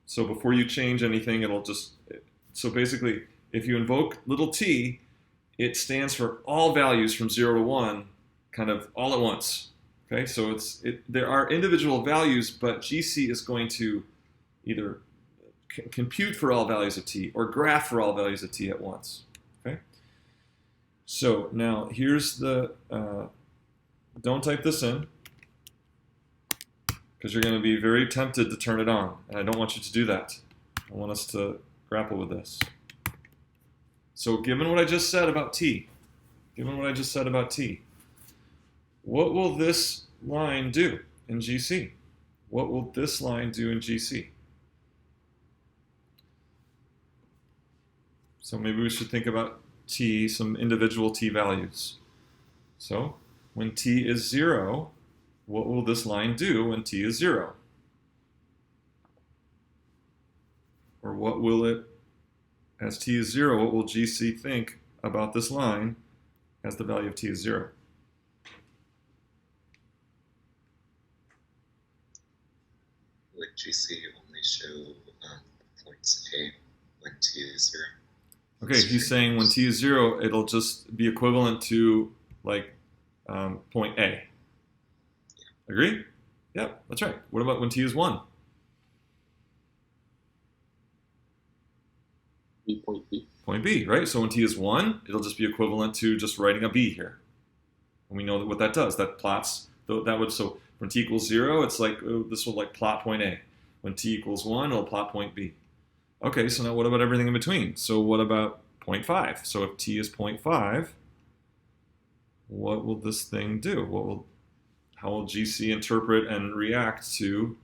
A: So before you change anything, it'll just, so basically, if you invoke little t, it stands for all values from 0 to 1, kind of all at once. Okay, so there are individual values, but GC is going to either compute for all values of t or graph for all values of t at once. Okay, so now here's the, don't type this in, because you're going to be very tempted to turn it on, and I don't want you to do that. I want us to grapple with this. So given what I just said about t, what will this line do in GC? What will this line do in GC? So maybe we should think about t, some individual t values. So when t is 0, what will this line do when t is 0? Or what will it, as t is 0, what will GC think about this line as the value of t is 0?
E: Would GC only show points A when t is 0?
A: Okay, he's saying when t is 0, it'll just be equivalent to like point A. Agree? Yep, that's right. What about when t is 1?
C: Point B.
A: Point B, right? So when t is 1, it'll just be equivalent to just writing a B here. And we know what that does. That plots, so when t equals 0, it's like, this will like plot point A. When t equals 1, it'll plot point B. Okay, so now what about everything in between? So what about 0.5? So if t is 0.5, what will this thing do? How will GC interpret and react to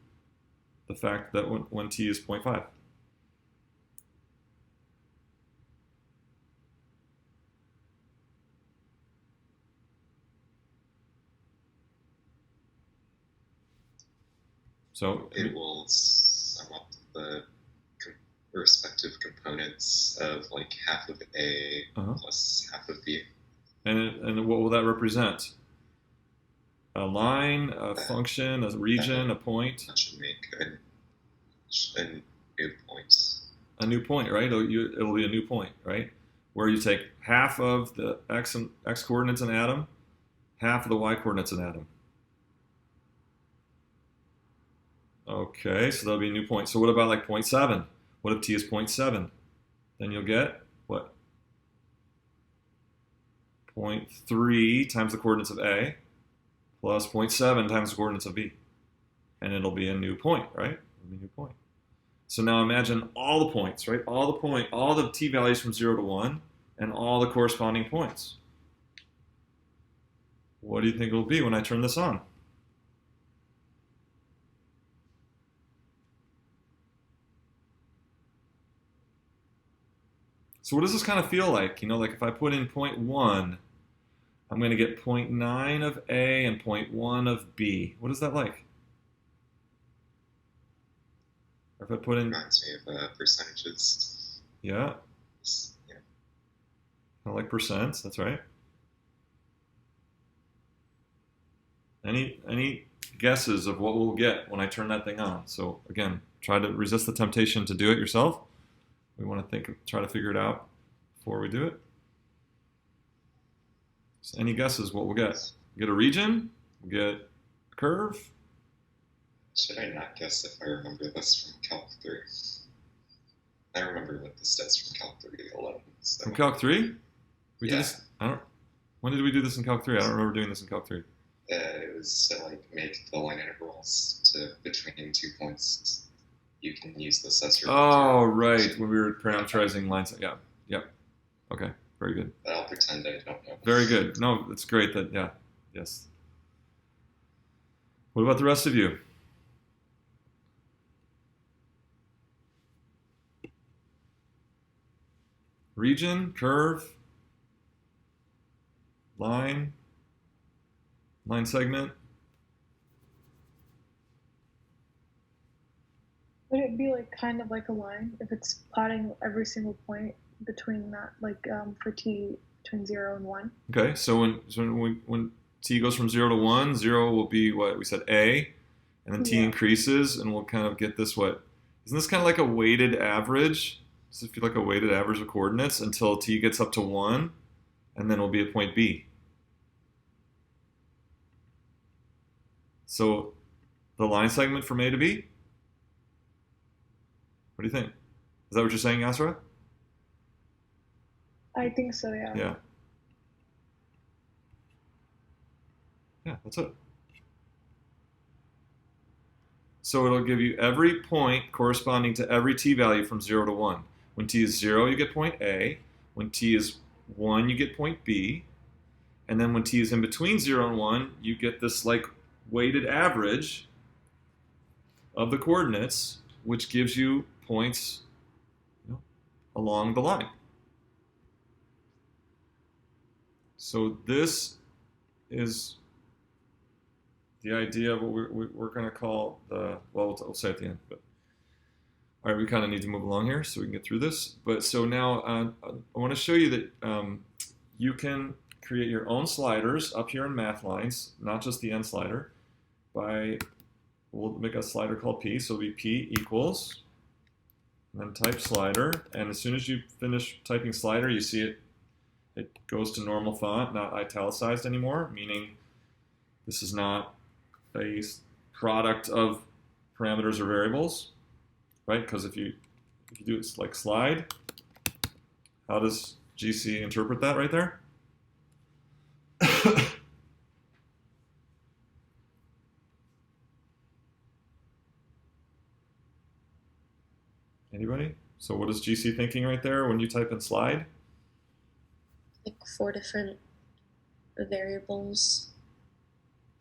A: the fact that when t is 0.5? So
E: it will sum up the respective components of like half of A plus half of B.
A: And what will that represent? A line, a function, a region, a point?
E: That should make a new point.
A: A new point, right? It'll be a new point, right? Where you take half of the x coordinates in atom, half of the y coordinates in atom. Okay, so that'll be a new point. So what about like 0.7? What if t is 0.7? Then you'll get what? 0.3 times the coordinates of A plus 0.7 times the coordinates of B. And it'll be a new point, right? It'll be a new point. So now imagine all the points, right? All the t values from 0 to 1 and all the corresponding points. What do you think it'll be when I turn this on? So what does this kind of feel like? You know, like if I put in 0.1, I'm going to get 0.9 of A and 0.1 of B. What is that like? Or if I put in...
E: Reminds me of percentages.
A: Yeah.
E: Yeah.
A: I like percents, that's right. Any guesses of what we'll get when I turn that thing on? So again, try to resist the temptation to do it yourself. We want to try to figure it out before we do it. So any guesses what we'll get? We'll get a region? We'll get a curve?
E: Should I not guess if I remember this from Calc 3? I remember what this does from Calc 3 alone. So.
A: From Calc 3? We
E: yeah.
A: did this, when did we do this in Calc 3? I don't remember doing this in Calc 3.
E: It was to like make the line integrals between 2 points. You can use this as your...
A: Oh, right, when we were parameterizing lines. Yeah, yep. Okay, very good.
E: But I'll pretend I don't know.
A: Very good. No, it's great that, yeah, yes. What about the rest of you? Region, curve, line segment.
D: Would it be like kind of like a line if it's plotting every single point between that, like for t between 0 and 1?
A: Okay, so when t goes from 0 to 1, 0 will be what we said a, and then t
D: Yeah.
A: increases, and we'll kind of get this what, isn't this kind of like a weighted average? Does it feel like a weighted average of coordinates until t gets up to 1, and then we'll be at point B. So the line segment from A to B? What do you think? Is that what you're saying, Asra?
D: I think so, yeah.
A: Yeah. Yeah, that's it. So it'll give you every point corresponding to every t value from 0 to 1. When t is 0, you get point A. When t is 1, you get point B. And then when t is in between 0 and 1, you get this like weighted average of the coordinates, which gives you points, you know, along the line. So this is the idea of what we're going to call the, well, we'll say at the end. But all right, we kind of need to move along here so we can get through this. But so now I want to show you that you can create your own sliders up here in math lines, not just the end slider. We'll make a slider called P, so it'll be P equals, and then type slider. And as soon as you finish typing slider, you see it goes to normal font, not italicized anymore, meaning this is not a product of parameters or variables, right? Because if you do it like slide, how does GC interpret that right there? Anybody? So what is GC thinking right there when you type in slide?
H: Like 4 different variables,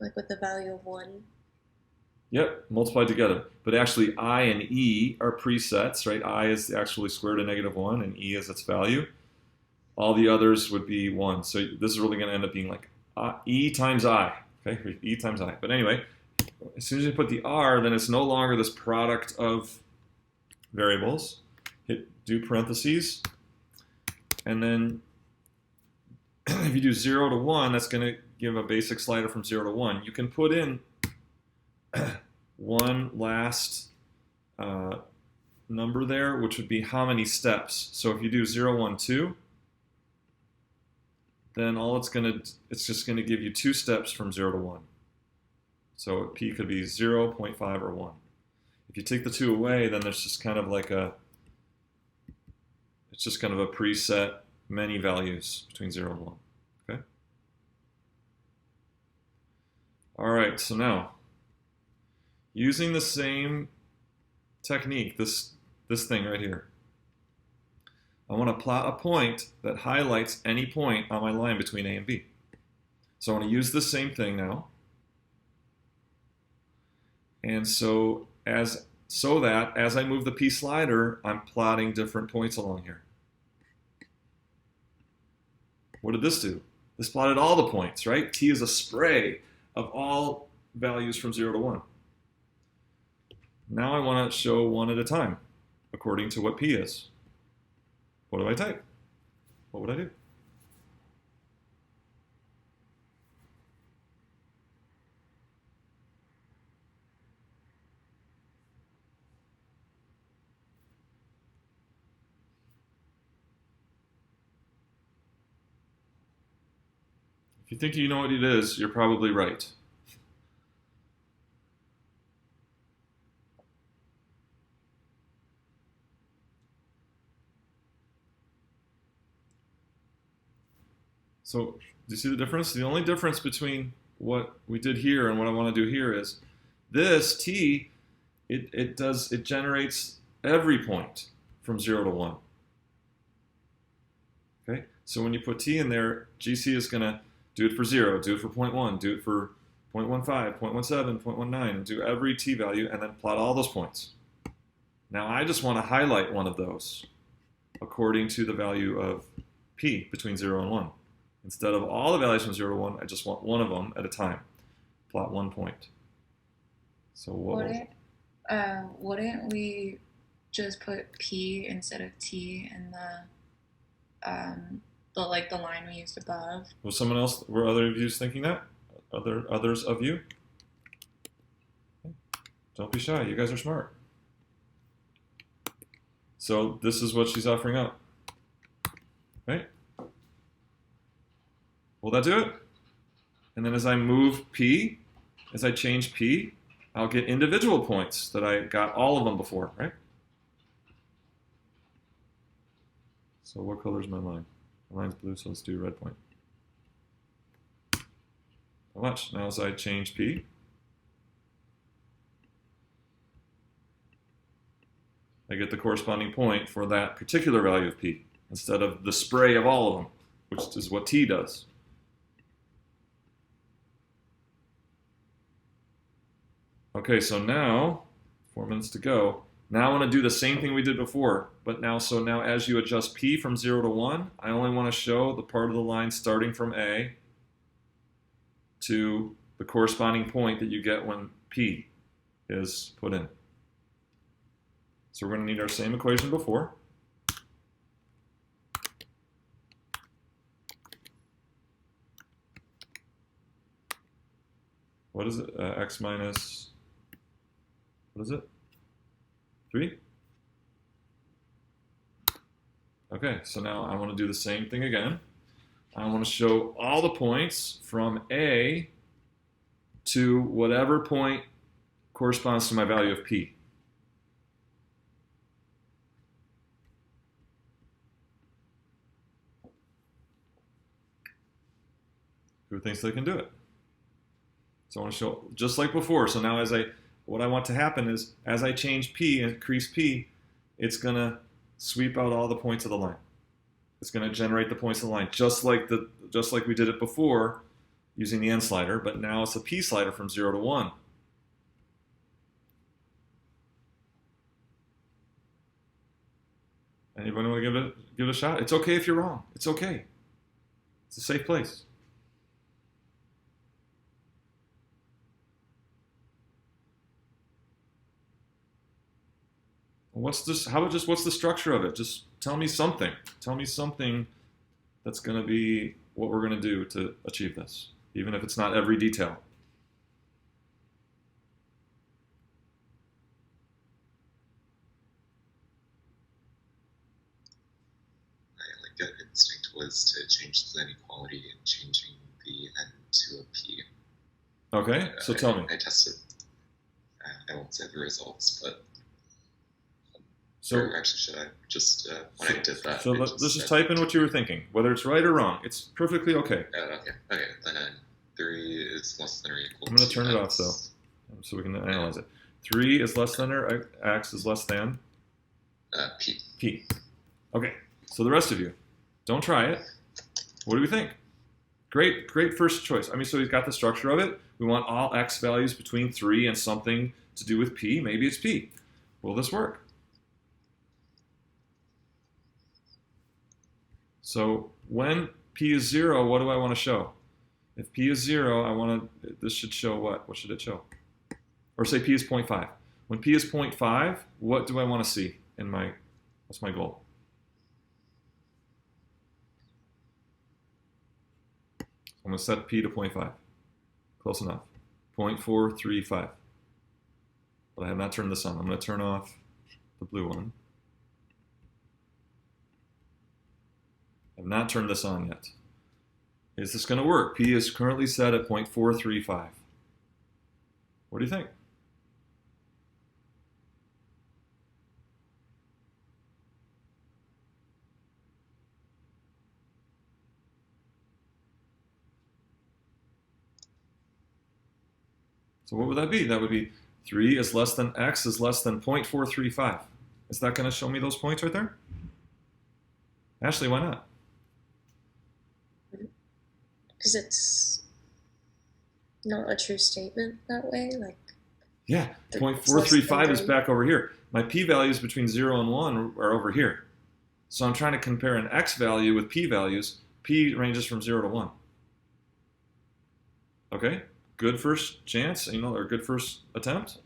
H: like with the value of 1.
A: Yep, multiplied together. But actually I and E are presets, right? I is the actually square root of -1 and E is its value. All the others would be 1. So this is really going to end up being like E times I. Okay, E times I. But anyway, as soon as you put the R, then it's no longer this product of variables. Do parentheses. And then if you do 0 to 1, that's going to give a basic slider from 0 to 1. You can put in one last number there, which would be how many steps. So if you do 0, 1, 2, then it's just going to give you 2 steps from 0 to 1. So P could be 0, 0.5, or 1. If you take the 2 away, then there's just kind of like it's just kind of a preset many values between 0 and 1. Okay? All right, so now, using the same technique, this thing right here, I want to plot a point that highlights any point on my line between A and B. So I want to use the same thing now. And so that as I move the P slider, I'm plotting different points along here. What did this do? This plotted all the points, right? T is a spray of all values from 0 to 1. Now I want to show one at a time, according to what P is. What do I type? What would I do? If you think you know what it is, you're probably right. So, do you see the difference? The only difference between what we did here and what I want to do here is this T, it generates every point from 0 to 1. Okay? So when you put T in there, GC is going to do it for 0, do it for 0.1, do it for 0.15, 0.17, 0.19, and do every T value and then plot all those points. Now I just want to highlight one of those according to the value of P between 0 and 1. Instead of all the values from 0 to 1, I just want one of them at a time. Plot 1 point. So
F: wouldn't we just put P instead of T in the line we used above?
A: Was someone else, were other of you thinking that? Others of you? Don't be shy, you guys are smart. So this is what she's offering up, right? Will that do it? And then as I move P, as I change P, I'll get individual points that I got all of them before, right? So what color is my line? My line's blue, so let's do red point. Watch, now as I change P, I get the corresponding point for that particular value of P, instead of the spray of all of them, which is what T does. Okay, so now, 4 minutes to go. Now I want to do the same thing we did before, but now as you adjust P from 0 to 1, I only want to show the part of the line starting from A to the corresponding point that you get when P is put in. So we're going to need our same equation before. What is it? X minus, what is it? 3? Okay, so now I want to do the same thing again. I want to show all the points from A to whatever point corresponds to my value of P. Who thinks they can do it? So I want to show, just like before, so now what I want to happen is, as I change P, increase P, it's going to sweep out all the points of the line. It's going to generate the points of the line, just like we did it before using the N slider, but now it's a P slider from 0 to 1. Anybody want to give it a shot? It's okay if you're wrong. It's okay. It's a safe place. What's this? What's the structure of it? Just tell me something. Tell me something that's going to be what we're going to do to achieve this, even if it's not every detail.
E: My gut instinct was to change the inequality and changing the N to a P.
A: Okay, so tell me.
E: I tested. I won't say the results, but.
A: So
E: or actually, should I just when I did that?
A: So let's just type in what you were thinking, whether it's right or wrong. It's perfectly okay.
E: Okay. Then 3 is less than or equal.
A: I'm going to turn it off though, so we can analyze it. 3 is less than or X is less than
E: P.
A: P. Okay. So the rest of you, don't try it. What do we think? Great first choice. I mean, so he's got the structure of it. We want all X values between 3 and something to do with P. Maybe it's P. Will this work? So when P is 0, what do I want to show? If P is 0, this should show what? What should it show? Or say P is 0.5. When P is 0.5, what do I want to see in what's my goal? I'm going to set P to 0.5. Close enough. 0.435. But I have not turned this on. I'm going to turn off the blue one. I have not turned this on yet. Is this going to work? P is currently set at 0.435. What do you think? So what would that be? That would be 3 is less than X is less than 0.435. Is that going to show me those points right there? Ashley, why not?
H: Because it's not a true statement that way. Like,
A: yeah, 0.435 is back over here. My p-values between 0 and 1 are over here. So I'm trying to compare an x value with p-values P ranges from 0 to 1. Okay, good first chance, or good first attempt.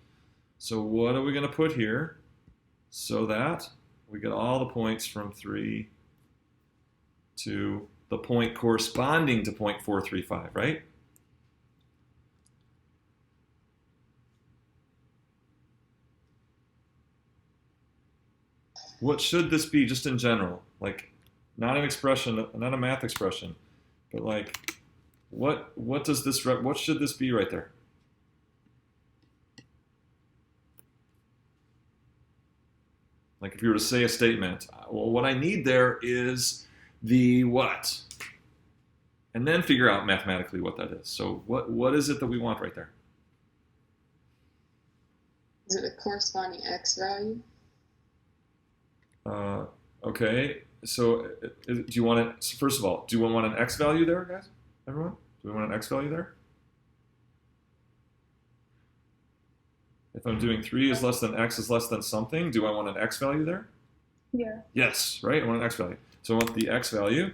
A: So what are we going to put here so that we get all the points from 3 to the point corresponding to 0.435, right? What should this be just in general? Like, not an expression, not a math expression, but like, what should this be right there? Like if you were to say a statement, well, what I need there is the what? And then figure out mathematically what that is. So what is it that we want right there?
G: Is it the corresponding x value?
A: Okay, so do you want it, first of all, do we want an x value there, guys? Everyone? Do we want an x value there? If I'm doing 3 is less than x is less than something, do I want an x value there?
D: Yeah.
A: Yes, right? I want an x value. So I want the x value.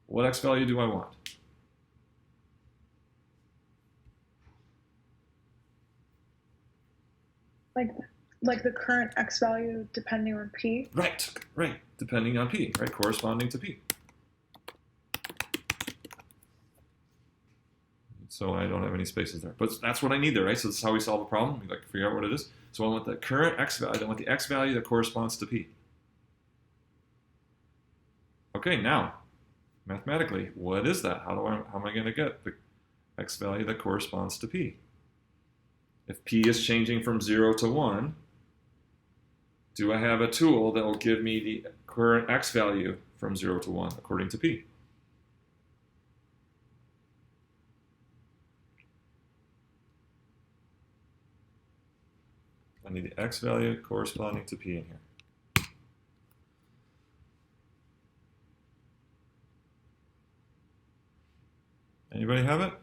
A: What x value do I want?
D: Like the current x value depending on p.
A: Right, depending on p, right? Corresponding to p. So I don't have any spaces there. But that's what I need there, right? So this is how we solve a problem. We like figure out what it is. So I want the current x value. I want the x value that corresponds to p. Okay, now, mathematically, what is that? How am I going to get the x value that corresponds to p? If p is changing from 0 to 1, do I have a tool that will give me the current x value from 0 to 1 according to p? I need the x value corresponding to p in here. Anybody have it?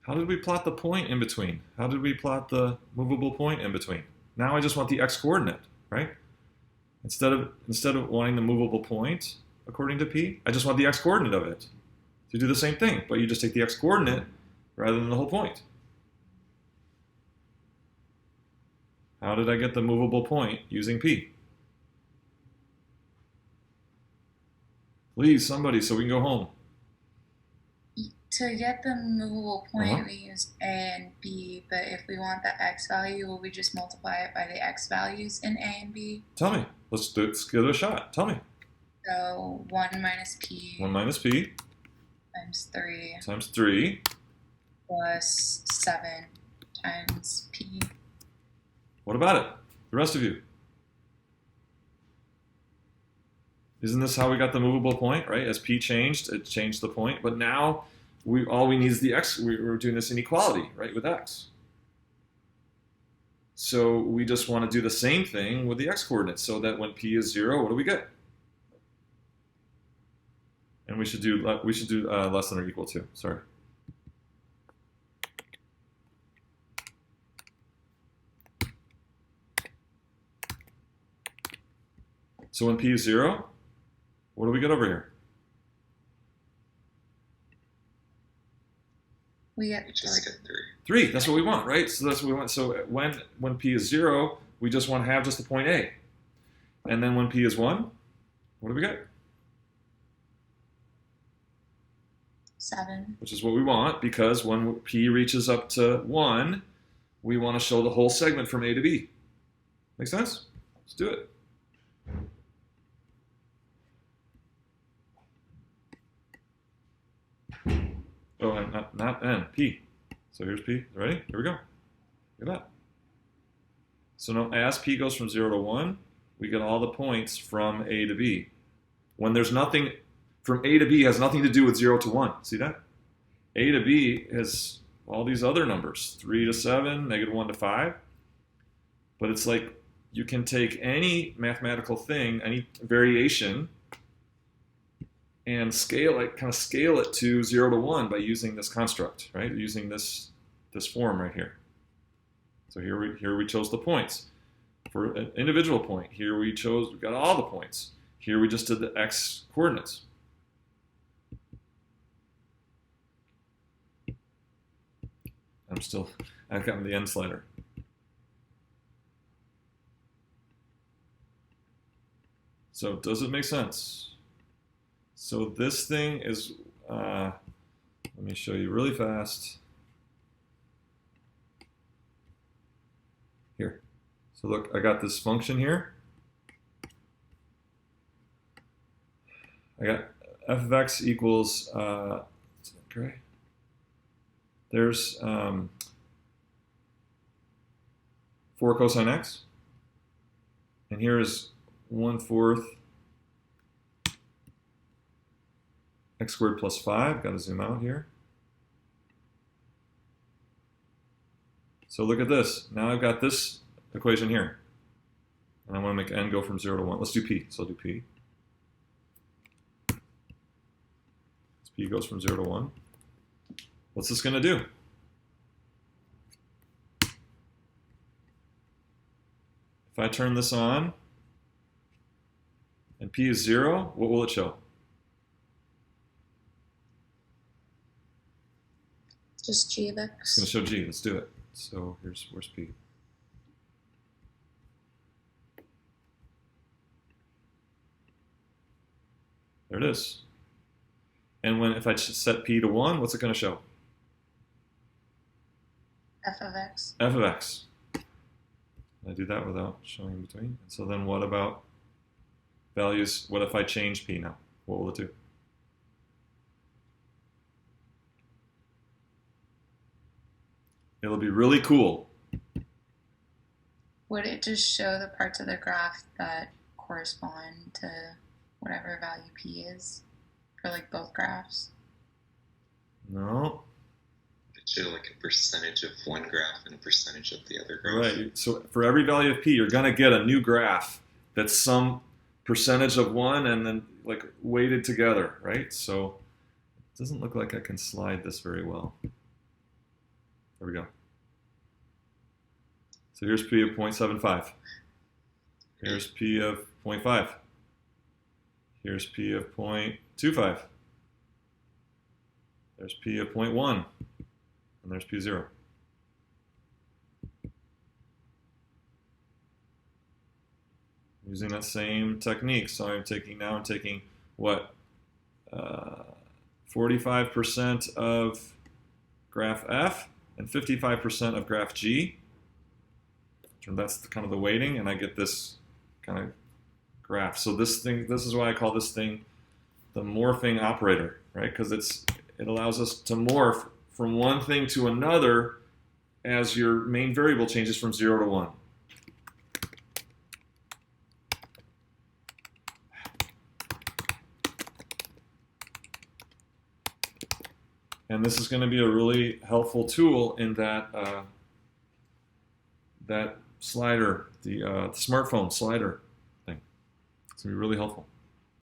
A: How did we plot the point in between? How did we plot the movable point in between? Now I just want the x-coordinate, right? Instead of wanting the movable point according to p, I just want the x-coordinate of it. You do the same thing, but you just take the x-coordinate rather than the whole point. How did I get the movable point using p? Please, somebody, so we can go home.
F: To get the movable point, we use a and b, but if we want the x value, will we just multiply it by the x values in a and b?
A: Tell me. Let's give it a shot. Tell me.
F: So 1 minus p.
A: 1 minus p.
F: Times 3.
A: Times 3.
F: Plus 7 times p.
A: What about it? The rest of you? Isn't this how we got the movable point, right? As p changed, it changed the point. But now, all we need is the x. We're doing this inequality, right, with x. So we just want to do the same thing with the x-coordinates, so that when p is 0, what do we get? And we should do less than or equal to. Sorry. So when p is 0, what do we get over here?
F: We get
E: Just get
A: 3. That's what we want, right? So that's what we want. So when p is 0, we just want to have just the point A. And then when p is 1, what do we get?
F: 7.
A: Which is what we want, because when p reaches up to 1, we want to show the whole segment from A to B. Make sense? Let's do it. Oh, and not n, p. So here's p. Ready? Here we go. Look at that. So now as p goes from 0 to 1, we get all the points from A to B. When there's nothing, from A to B has nothing to do with 0 to 1. See that? A to B has all these other numbers, 3 to 7, -1 to 5. But it's like you can take any mathematical thing, any variation, and scale it, kind of scale it to 0 to 1 by using this construct, right? Using this form right here. So here we chose the points. For an individual point, here we got all the points. Here we just did the x coordinates. I've gotten the end slider. So does it make sense? So this thing is, let me show you really fast. Here. So look, I got this function here. I got f of x equals, okay. There's 4 cosine x. And here is 1/4 x squared plus 5. Got to zoom out here. So look at this. Now I've got this equation here. And I want to make n go from 0 to 1. Let's do p. So I'll do p. P goes from 0 to 1. What's this going to do? If I turn this on, and p is 0, what will it show?
H: Just g of
A: It's
H: x.
A: going to show g. Let's do it. So where's p? There it is. And if I set p to 1, what's it going to show?
F: F of x.
A: F of x. I do that without showing in between. So then what about values? What if I change p now? What will it do? It'll be really cool.
F: Would it just show the parts of the graph that correspond to whatever value p is for like both graphs?
A: No.
E: It show like a percentage of one graph and a percentage of the other graph.
A: Right. So for every value of p, you're going to get a new graph that's some percentage of one and then like weighted together, right? So it doesn't look like I can slide this very well. There we go. So here's p of 0.75. Here's p of 0.5. Here's p of 0.25. There's p of 0.1. And there's p0. Using that same technique. So I'm taking what? 45% of graph F and 55% of graph G. And that's kind of the weighting, and I get this kind of graph. So this is why I call this thing the morphing operator, right? Because it allows us to morph from one thing to another as your main variable changes from 0 to 1. And this is going to be a really helpful tool in that that slider, the smartphone slider thing. It's going to be really helpful.